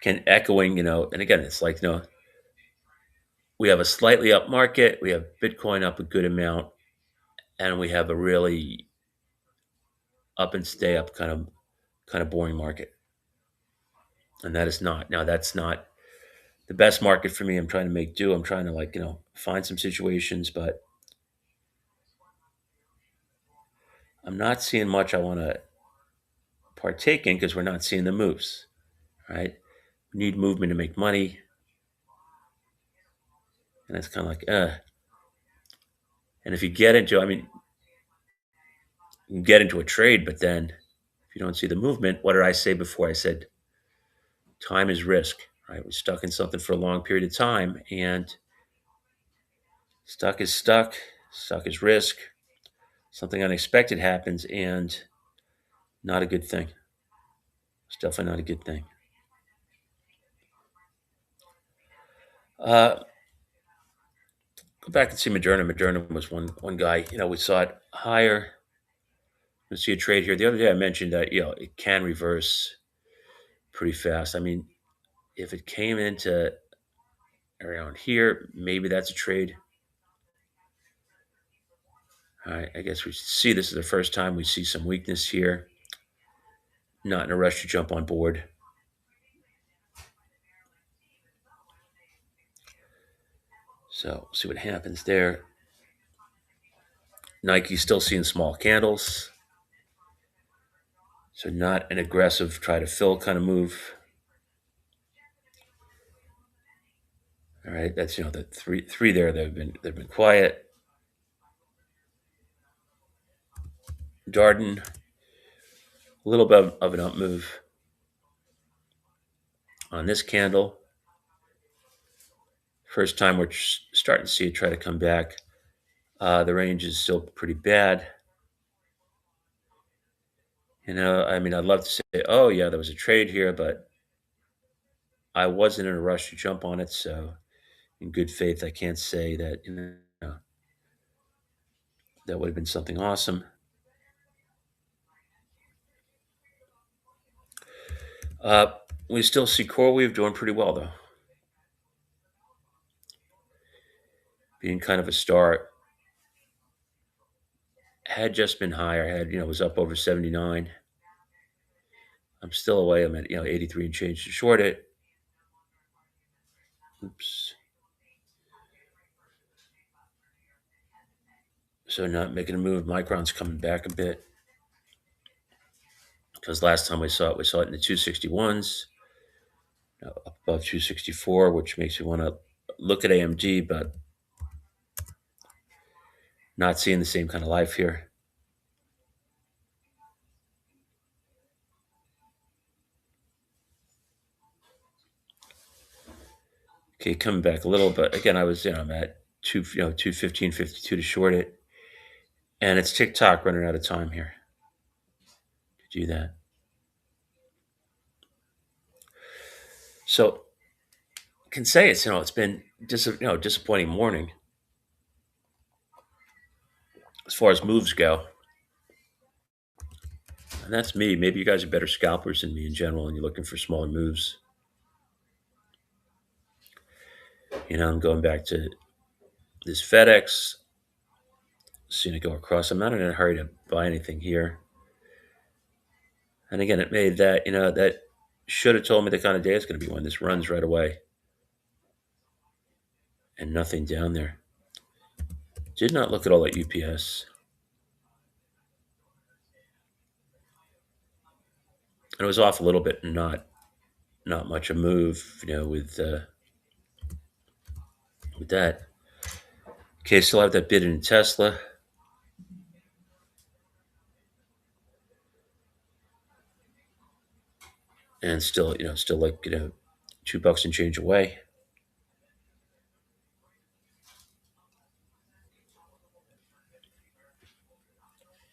B: can echoing, and again, it's like, we have a slightly up market, we have Bitcoin up a good amount, and we have a really up and stay up kind of boring market. And that is not now that's not the best market for me. I'm trying to make do. I'm trying to find some situations, but I'm not seeing much I want to partake in because we're not seeing the moves, right? We need movement to make money, and it's kind of like, And if you get into, I mean, you can get into a trade, but then if you don't see the movement, what did I say before? I said time is risk, right? We're stuck in something for a long period of time, and stuck is stuck. Stuck is risk. Something unexpected happens, and not a good thing. It's definitely not a good thing. Uh, Go back and see Moderna. Moderna was one guy. We saw it higher. We see a trade here. The other day I mentioned that it can reverse pretty fast. I mean, if it came into around here, maybe that's a trade. All right, I guess we see this is the first time we see some weakness here. Not in a rush to jump on board. So see what happens there. Nike still seeing small candles. So not an aggressive try to fill kind of move. All right, that's the three there. They've been quiet. Darden, a little bit of an up move on this candle. First time we're starting to see it try to come back. The range is still pretty bad. I mean, I'd love to say, oh yeah, there was a trade here, but I wasn't in a rush to jump on it. So, in good faith, I can't say that that would have been something awesome. Uh, we still see CoreWeave doing pretty well though, being kind of a star. Had just been higher. Was up over 79. I'm still away. I'm at 83 and change to short it. Oops. So not making a move. Micron's coming back a bit because last time we saw it in the 261s, up above 264, which makes me want to look at AMD, but not seeing the same kind of life here. Okay, coming back a little, but again, I'm at 215.52 to short it, and it's TikTok running out of time here to do that. So I can say it's been disappointing morning as far as moves go. And that's me. Maybe you guys are better scalpers than me in general, and you're looking for smaller moves. I'm going back to this FedEx, seeing it go across. I'm not in a hurry to buy anything here. And again, it made that should have told me the kind of day it's going to be when this runs right away, and nothing down there. Did not look at all at UPS. And it was off a little bit, and not much a move, with that. Okay, still have that bid in Tesla. And still like, $2 and change away.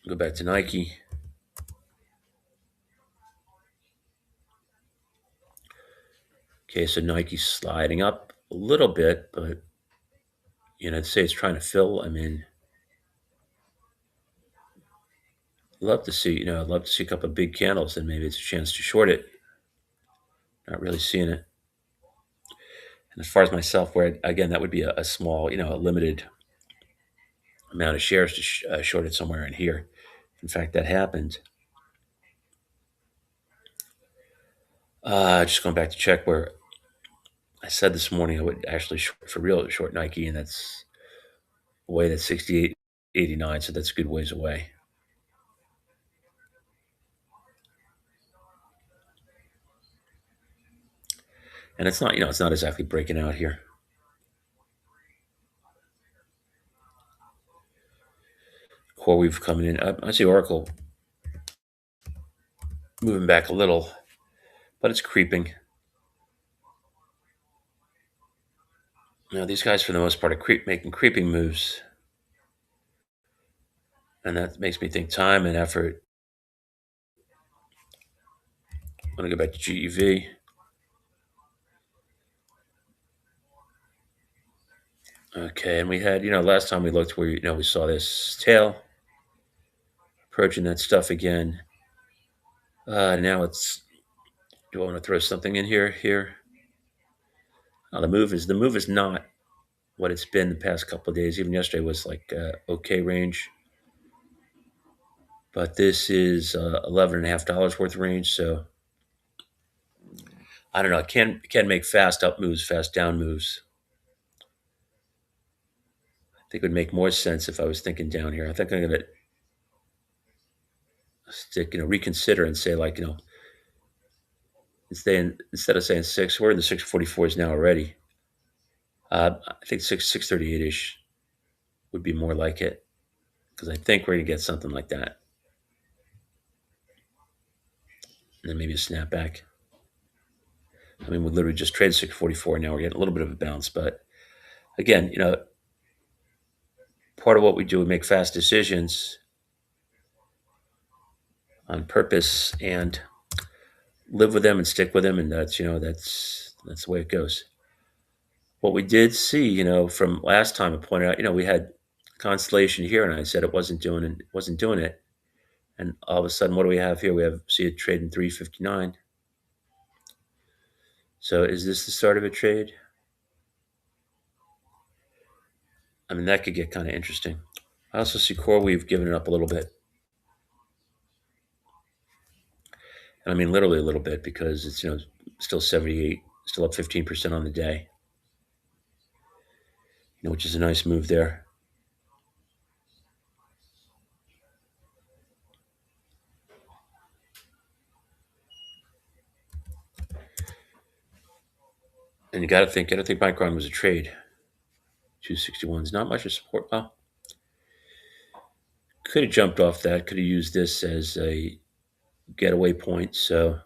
B: Go back to Nike. Okay, so Nike's sliding up a little bit, but I'd say it's trying to fill. I mean, I'd love to see a couple of big candles, and maybe it's a chance to short it. Not really seeing it. And as far as myself, where again, that would be a small, a limited amount of shares to short it somewhere in here. In fact, that happened. Just going back to check where I said this morning I would actually short for real short Nike, and that's away that's 68.89, so that's a good ways away. And it's not, it's not exactly breaking out here. Core we've coming in. I see Oracle moving back a little, but it's creeping. These guys, for the most part, are making creeping moves, and that makes me think time and effort. I'm gonna go back to GEV. Okay, and we had, last time we looked, where we saw this tail approaching that stuff again. Now it's. Do I want to throw something in here? Here. The move is not what it's been the past couple of days. Even yesterday was like okay range, but this is $11.50 worth of range. So I don't know. Can make fast up moves, fast down moves. I think it would make more sense if I was thinking down here. I think I'm gonna stick, reconsider and say like, instead of saying six, we're in the 644s now already. I think 638 ish would be more like it, because I think we're gonna get something like that, and then maybe a snapback. I mean, we literally just traded 644. Now we're getting a little bit of a bounce, but again, part of what we do, we make fast decisions on purpose and live with them and stick with them, and that's the way it goes. What we did see, from last time, I pointed out, we had Constellation here, and I said it wasn't doing it, and all of a sudden, what do we have here? We have see it trading 359. So is this the start of a trade? I mean, that could get kind of interesting. I also see CoreWeave giving it up a little bit. And I mean, literally a little bit, because it's, still 78, still up 15% on the day, which is a nice move there. And you got to think, Micron was a trade. 261 is not much of support. Well, could have jumped off that. Could have used this as a getaway point. So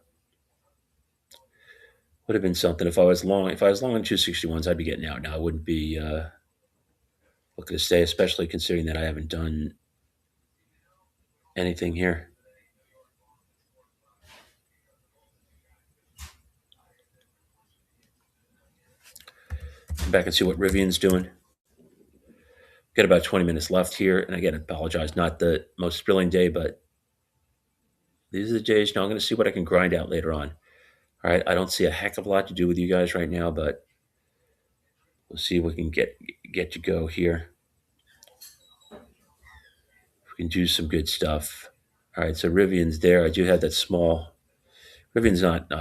B: would have been something if I was long. If I was long on 261s, I'd be getting out now. I wouldn't be looking to stay, especially considering that I haven't done anything here. Come back and see what Rivian's doing. Got about 20 minutes left here, and again, I apologize. Not the most thrilling day, but these are the days. Now I'm going to see what I can grind out later on. All right, I don't see a heck of a lot to do with you guys right now, but we'll see if we can get to go here. We can do some good stuff. All right, so Rivian's there. I do have that small. Rivian's not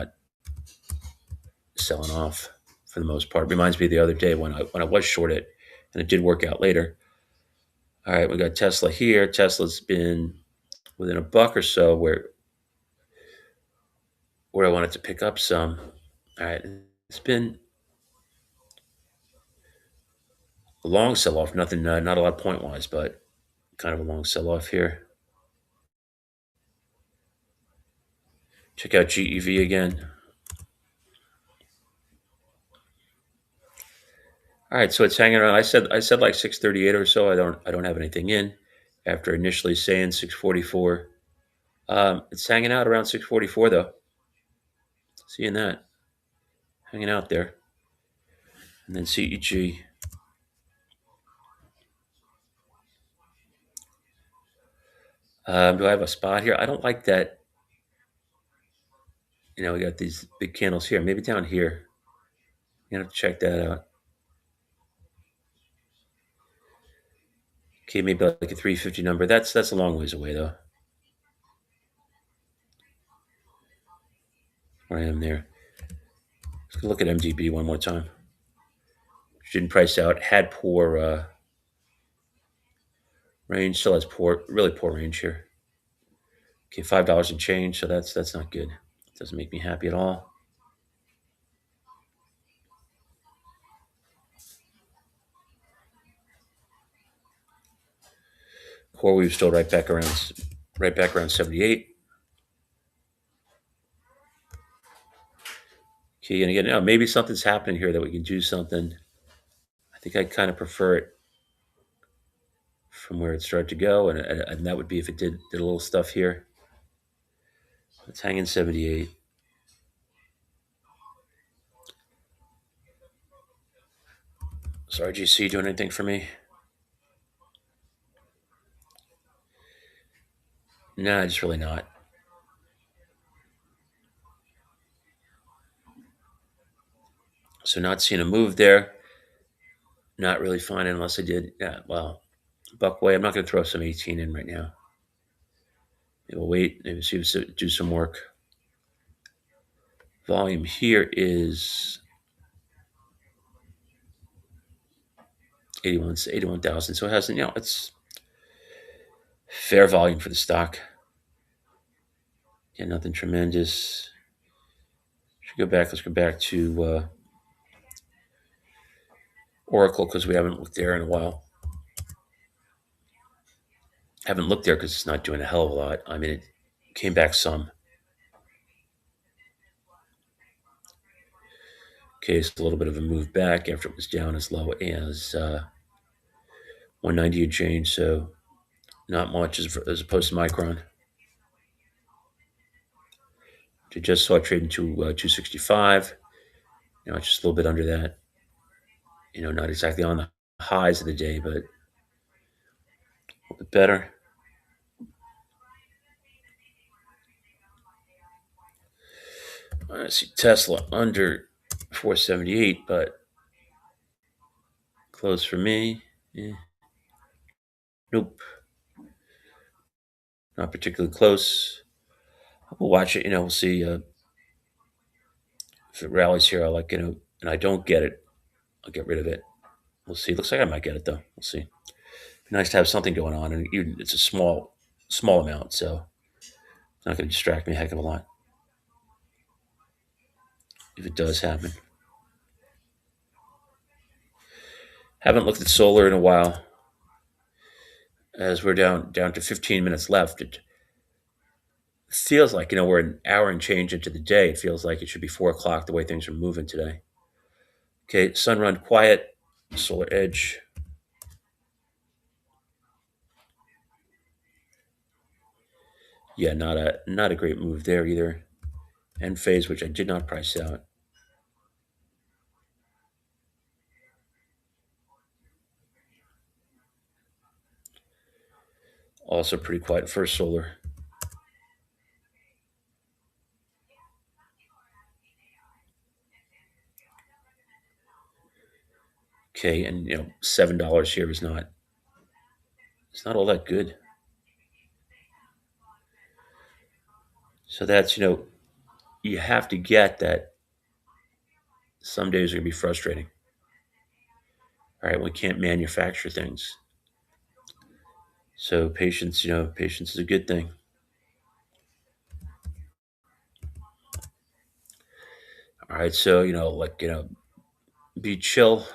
B: selling off for the most part. It reminds me of the other day when I was short it, and it did work out later. All right, we got Tesla here. Tesla's been within a buck or so where I wanted to pick up some. All right, it's been a long sell off. Nothing, not a lot point wise, but kind of a long sell off here. Check out GEV again. All right, so it's hanging around. I said like 638 or so. I don't have anything in after initially saying 644. It's hanging out around 644 though. Seeing that hanging out there, and then CEG. Do I have a spot here? I don't like that. We got these big candles here. Maybe down here. You have to check that out. Okay, maybe like a 350 number. That's a long ways away though. Where I am there. Let's look at MDB one more time. Didn't price out. Had poor range. Still has really poor range here. Okay, $5 and change. So that's not good. Doesn't make me happy at all. Core we've still right back around 78. Okay, and again, maybe something's happening here that we can do something. I think I kind of prefer it from where it started to go, and that would be if it did a little stuff here. Let's hang in 78. Is RGC doing anything for me? No, just really not. So not seeing a move there. Not really fine unless I did. Yeah, well, Buckway. I'm not going to throw some 18 in right now. Maybe we'll wait. Maybe see if do some work. Volume here is 81,000. So it hasn't. It's fair volume for the stock. Yeah, nothing tremendous. Should go back. Let's go back to Oracle because we haven't looked there in a while. Haven't looked there because it's not doing a hell of a lot. I mean, it came back some. Okay, it's a little bit of a move back after it was down as low as 190 and change. So not much as opposed to Micron. I just saw it trade into 265. It's just a little bit under that. Not exactly on the highs of the day, but a little bit better. I see Tesla under 478, but close for me. Nope, not particularly close. We'll watch it. We'll see if it rallies here. I like and I don't get it, I'll get rid of it. We'll see. Looks like I might get it though. We'll see. Be nice to have something going on, and even it's a small amount, so it's not going to distract me a heck of a lot if it does happen. Haven't looked at solar in a while. As we're down to 15 minutes left, it feels like we're an hour and change into the day. It feels like it should be 4 o'clock the way things are moving today. Okay, Sunrun quiet, Solar Edge. Yeah, not a great move there either. And phase, which I did not price out. Also pretty quiet for solar. Okay, and $7 here is not it's not all that good. So that's you have to get that some days are gonna be frustrating. All right, we can't manufacture things. So patience is a good thing. All right, so be chill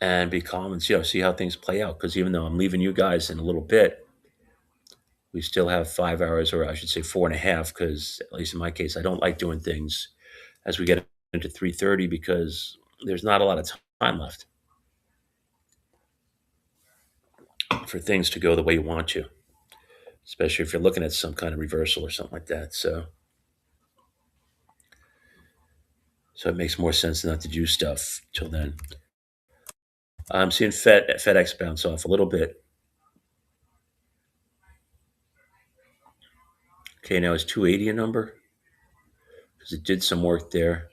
B: and be calm and see how things play out. Because even though I'm leaving you guys in a little bit, we still have 5 hours, or I should say 4.5. Because at least in my case, I don't like doing things as we get into 3:30 because there's not a lot of time left for things to go the way you want to, especially if you're looking at some kind of reversal or something like that. So it makes more sense not to do stuff till then. I'm seeing FedEx bounce off a little bit. Okay, now is 280 a number? Because it did some work there.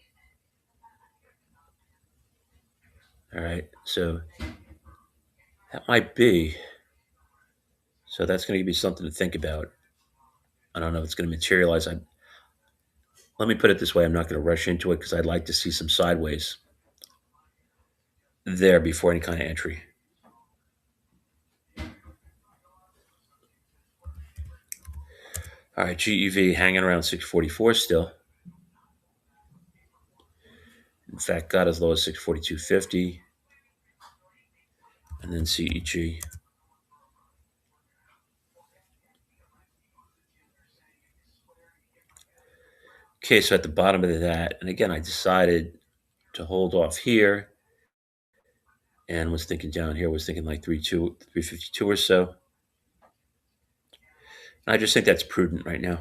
B: All right, so that might be. So that's going to give you something to think about. I don't know if it's going to materialize. Let me put it this way: I'm not going to rush into it because I'd like to see some sideways there before any kind of entry. All right, GEV hanging around 644 still. In fact, got as low as 642.50, and then CEG. Okay, so at the bottom of that, and again, I decided to hold off here and was thinking down here, was thinking like 352 or so. And I just think that's prudent right now.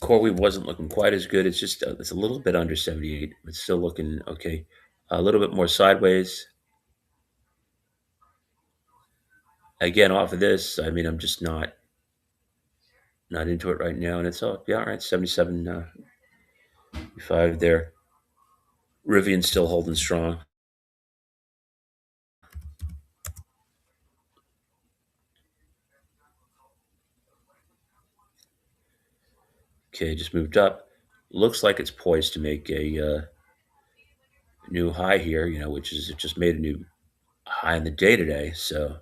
B: CoreWeave wasn't looking quite as good. It's just it's a little bit under 78. It's still looking okay. A little bit more sideways. Again, off of this, I mean, I'm just not into it right now. And it's yeah, all right, 77 5 there. Rivian still holding strong. Okay, just moved up. Looks like it's poised to make a new high here, which is it just made a new high in the day today. So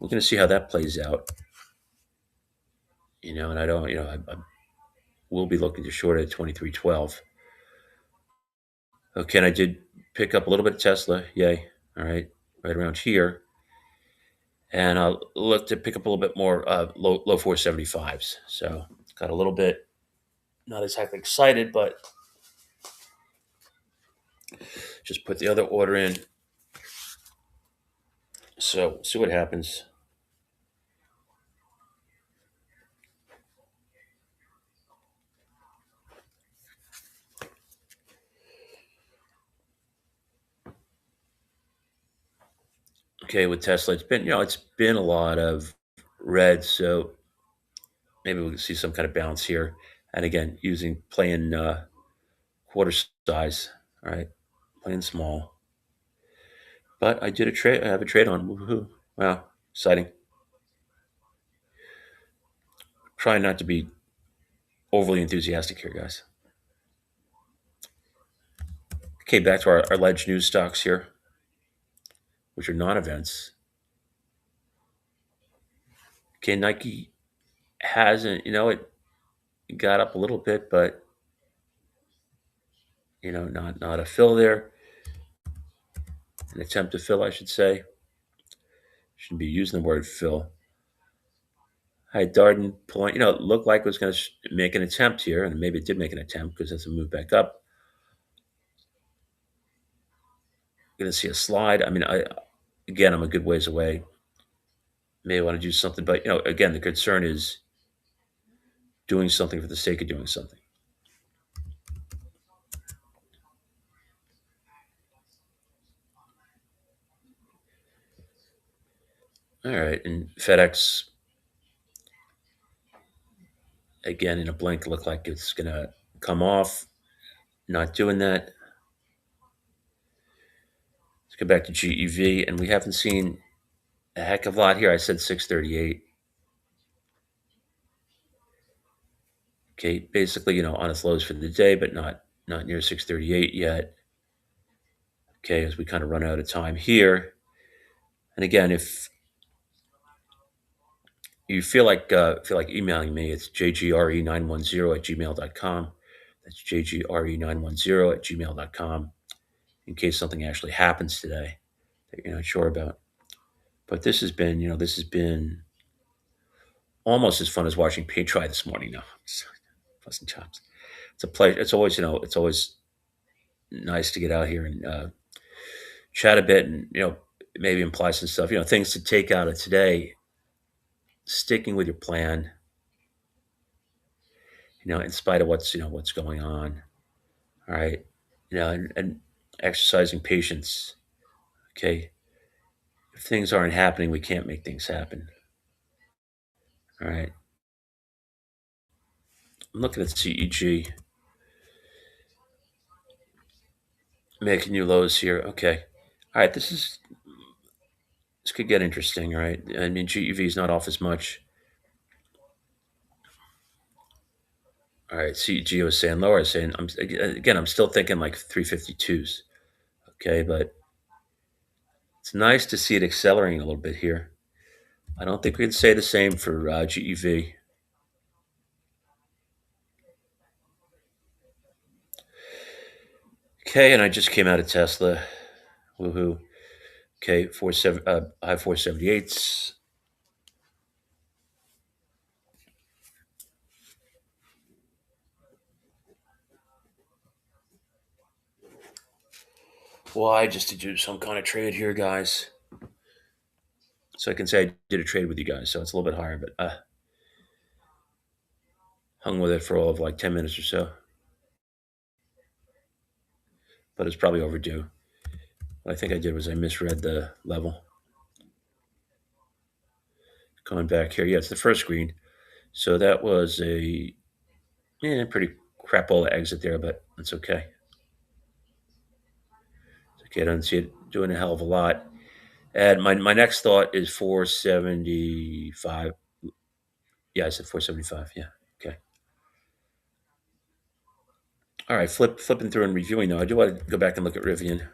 B: we're going to see how that plays out. And I don't, I will be looking to short at 23.12. Okay, and I did pick up a little bit of Tesla. Yay. All right around here. And I'll look to pick up a little bit more low 475s. So got a little bit, not exactly excited, but just put the other order in. So see what happens. Okay, with Tesla, it's been a lot of red, so maybe we can see some kind of bounce here. And again, playing quarter size, all right, playing small. But I did a trade. I have a trade on. Woohoo! Wow, exciting. Trying not to be overly enthusiastic here, guys. Okay, back to our ledge news stocks here, which are non-events. Okay, Nike hasn't, it got up a little bit, but not a fill there. An attempt to fill, I should say. Shouldn't be using the word fill. I had Darden pulling, it looked like it was going to make an attempt here, and maybe it did make an attempt because it's a move back up. Going to see a slide. I mean, I'm a good ways away. May want to do something, but again, the concern is doing something for the sake of doing something. All right, and FedEx again in a blink looked like it's going to come off. Not doing that. Let's go back to GEV, and we haven't seen a heck of a lot here. I said 638. Okay, basically, on its lows for the day, but not near 638 yet. Okay, as we kind of run out of time here. And again, if you feel like emailing me, it's jgre910@gmail.com. That's jgre910@gmail.com in case something actually happens today that you're not sure about. But this has been almost as fun as watching paint dry this morning. Now, it's pleasant times. It's a pleasure. It's always nice to get out here and chat a bit, and maybe imply some stuff. Things to take out of today. Sticking with your plan. In spite of what's going on. All right. And exercising patience. Okay. If things aren't happening, we can't make things happen. All right. I'm looking at CEG, making new lows here. Okay. All right. This could get interesting. All right. I mean, GEV is not off as much. All right. CEG was saying lower. I was saying, I'm still thinking like 352s. Okay. But it's nice to see it accelerating a little bit here. I don't think we can say the same for GEV. Okay. And I just came out of Tesla. Woohoo. Okay. High 478s. Why? Just to do some kind of trade here, guys. So I can say I did a trade with you guys. So it's a little bit higher, but hung with it for all of like 10 minutes or so. But it's probably overdue. What I think I did was I misread the level. Going back here. Yeah, it's the first green. So that was a pretty crapola exit there, but that's okay. It's okay. I don't see it doing a hell of a lot. And my next thought is 475. Yeah, I said 475. Yeah. Okay. All right. Flipping through and reviewing though. I do want to go back and look at Rivian.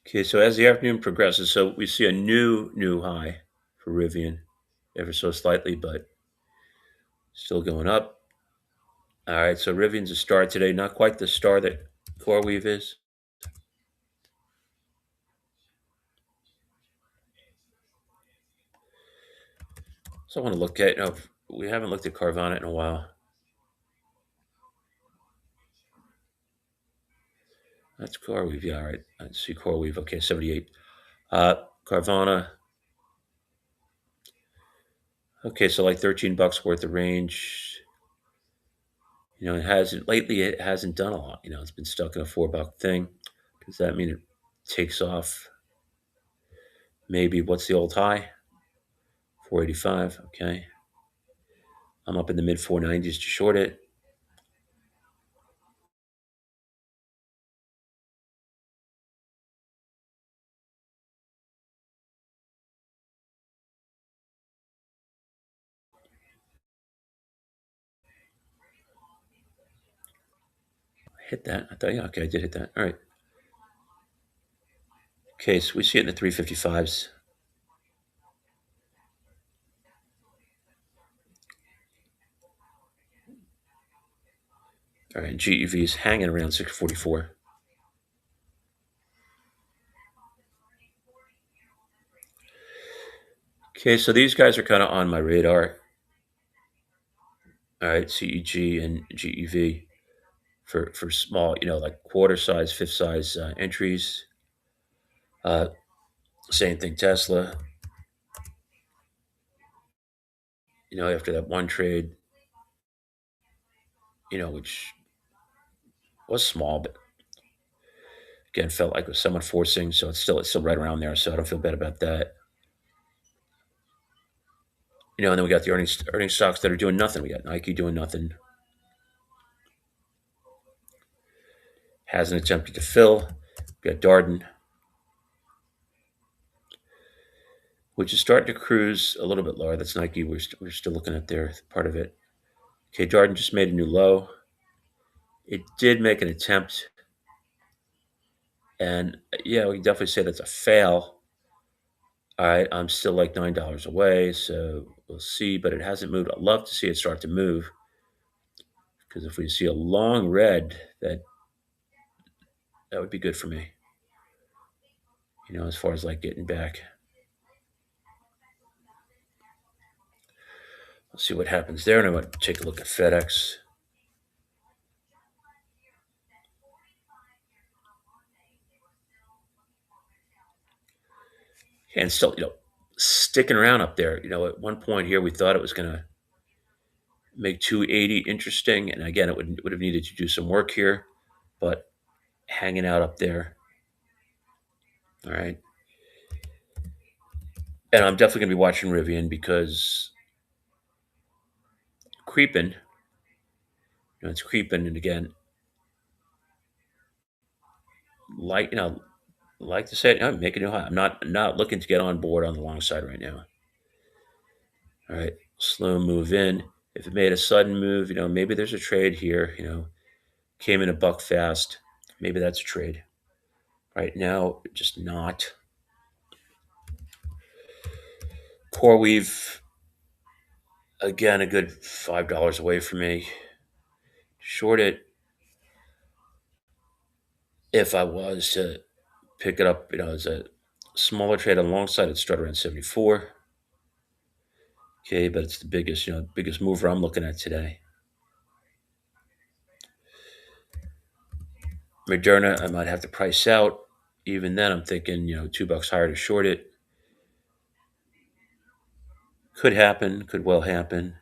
B: Okay, so as the afternoon progresses, so we see a new high for Rivian, ever so slightly, but still going up. All right, so Rivian's a star today, not quite the star that CoreWeave is. So I want to look at. No, we haven't looked at Carvana in a while. That's CoreWeave. Yeah, all right. I see CoreWeave. Okay, 78. Carvana. Okay, so like $13 worth of range. It hasn't lately. It hasn't done a lot. It's been stuck in a $4 thing. Does that mean it takes off? Maybe what's the old high? 485. Okay. I'm up in the mid 490s to short it. Hit that. I thought, yeah, okay, I did hit that. All right. Okay, so we see it in the 355s. All right, GEV is hanging around 644. Okay, so these guys are kind of on my radar. All right, CEG and GEV for small, like quarter size, fifth size entries. Uh, Same thing, Tesla. After that one trade, which was small, but again, felt like it was someone forcing. So it's still right around there. So I don't feel bad about that. And then we got the earnings stocks that are doing nothing. We got Nike doing nothing. Hasn't attempted to fill. We got Darden, which is starting to cruise a little bit lower. That's Nike. We're still looking at their part of it. Okay, Darden just made a new low. It did make an attempt, and yeah, we can definitely say that's a fail. All right, I'm still like $9 away, so we'll see. But it hasn't moved. I'd love to see it start to move because if we see a long red, that would be good for me. As far as like getting back. Let's see what happens there, and I want to take a look at FedEx. And still, sticking around up there. At one point here, we thought it was going to make 280 interesting, and again, it would have needed to do some work here, but hanging out up there. All right, and I'm definitely going to be watching Rivian because creeping. It's creeping, and again, like like to say, I'm making new high. I'm not looking to get on board on the long side right now. All right, slow move in. If it made a sudden move, maybe there's a trade here. Came in a buck fast. Maybe that's a trade. Right now, just not. Core weave again, a good $5 away from me. Short it if I was to pick it up, as a smaller trade on the long side, it'd start around 74. Okay, but it's the biggest mover I'm looking at today. Moderna, I might have to price out. Even then, I'm thinking, $2 higher to short it. Could happen, could well happen.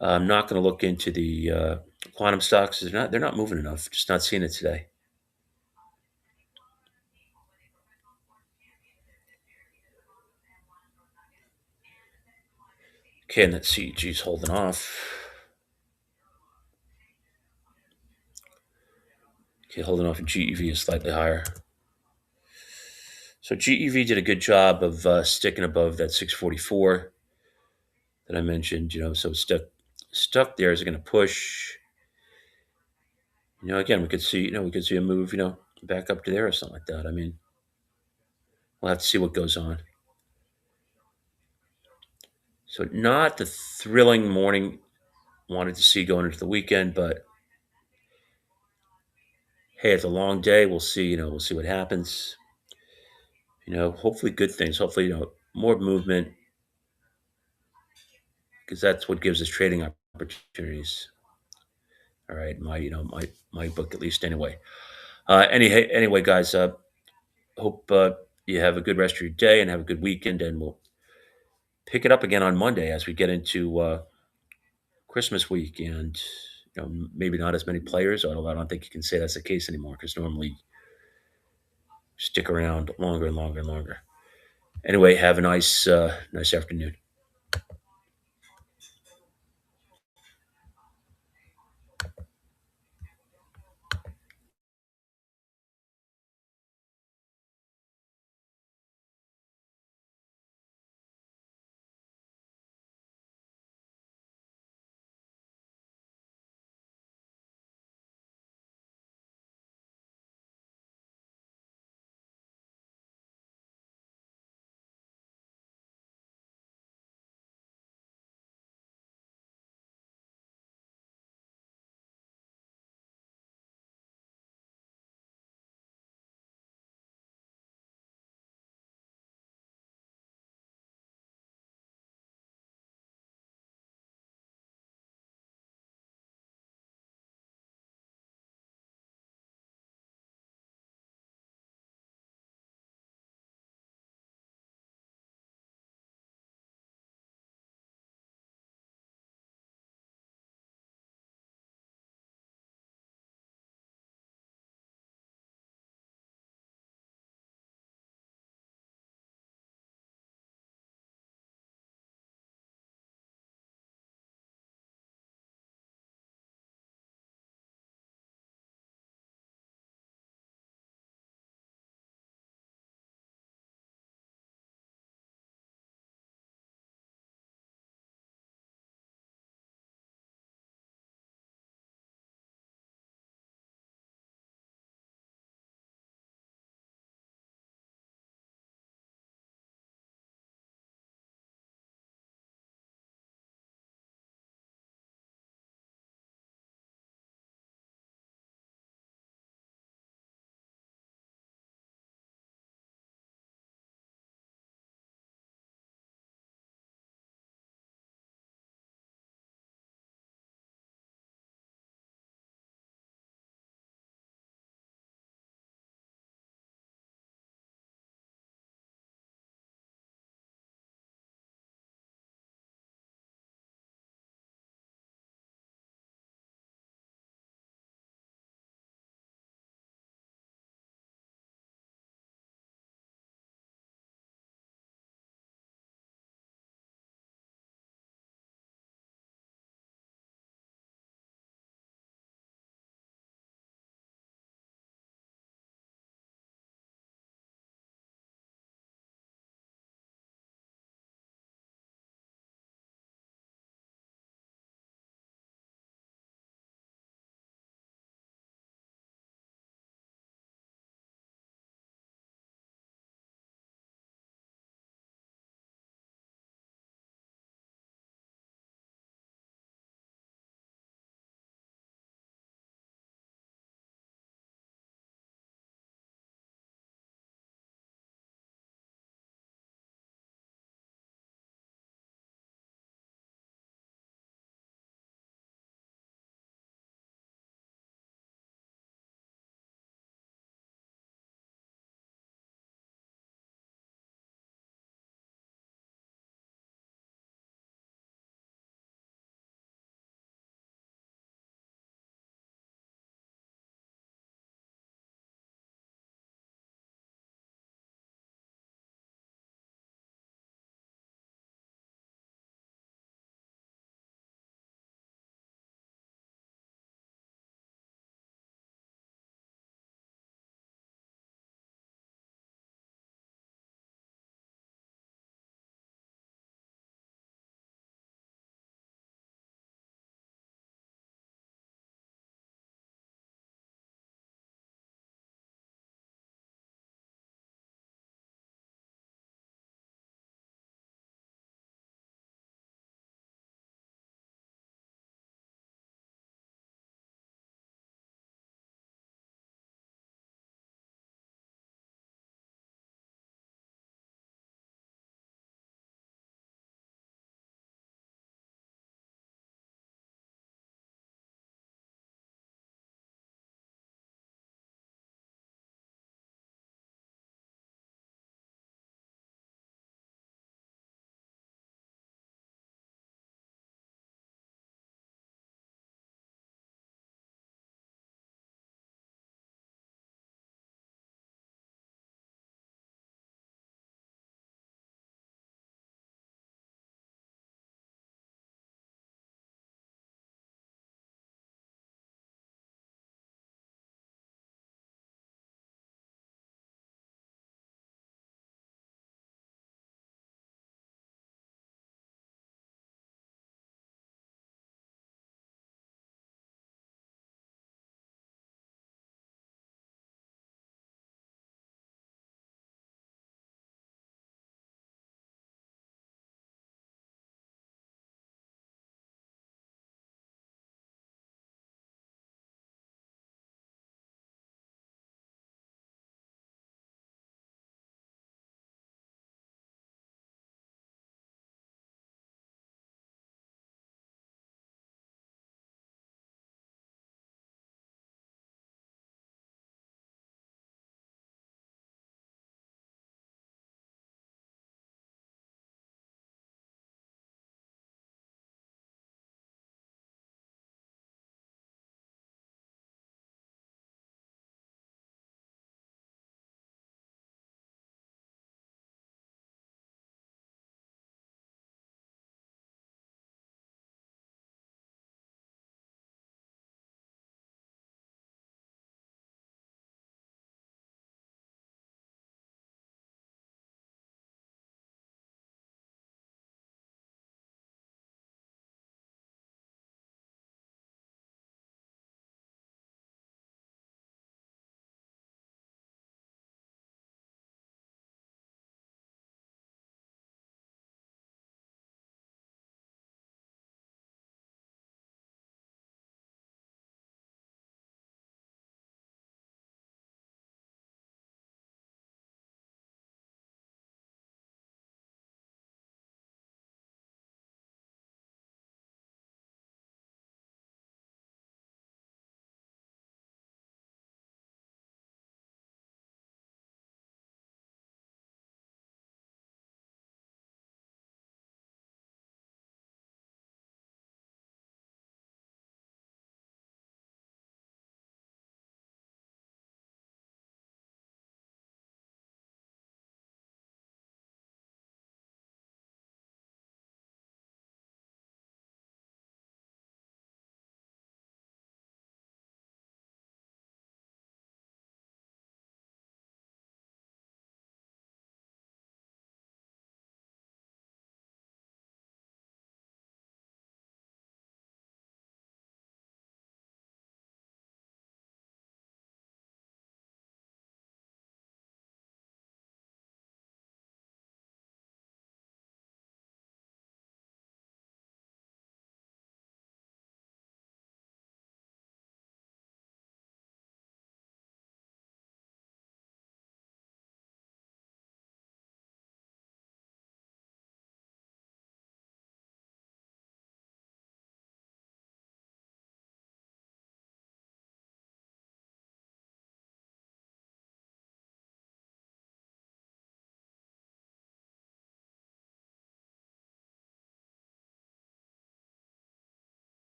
B: I'm not going to look into the quantum stocks. They're not moving enough. Just not seeing it today. Okay, and that CEG's holding off. Okay, holding off, and GEV is slightly higher. So GEV did a good job of sticking above that 644 that I mentioned. So it's stuck there. Is it going to push? Again, we could see a move. Back up to there or something like that. I mean, we'll have to see what goes on. So not the thrilling morning wanted to see going into the weekend, but hey, it's a long day. We'll see. We'll see what happens. Hopefully good things. Hopefully, more movement because that's what gives us trading opportunities. All right, my book at least anyway. Anyway, guys, hope you have a good rest of your day and have a good weekend, and we'll pick it up again on Monday as we get into Christmas week, and maybe not as many players. Although I don't think you can say that's the case anymore because normally stick around longer and longer and longer. Anyway, have a nice afternoon.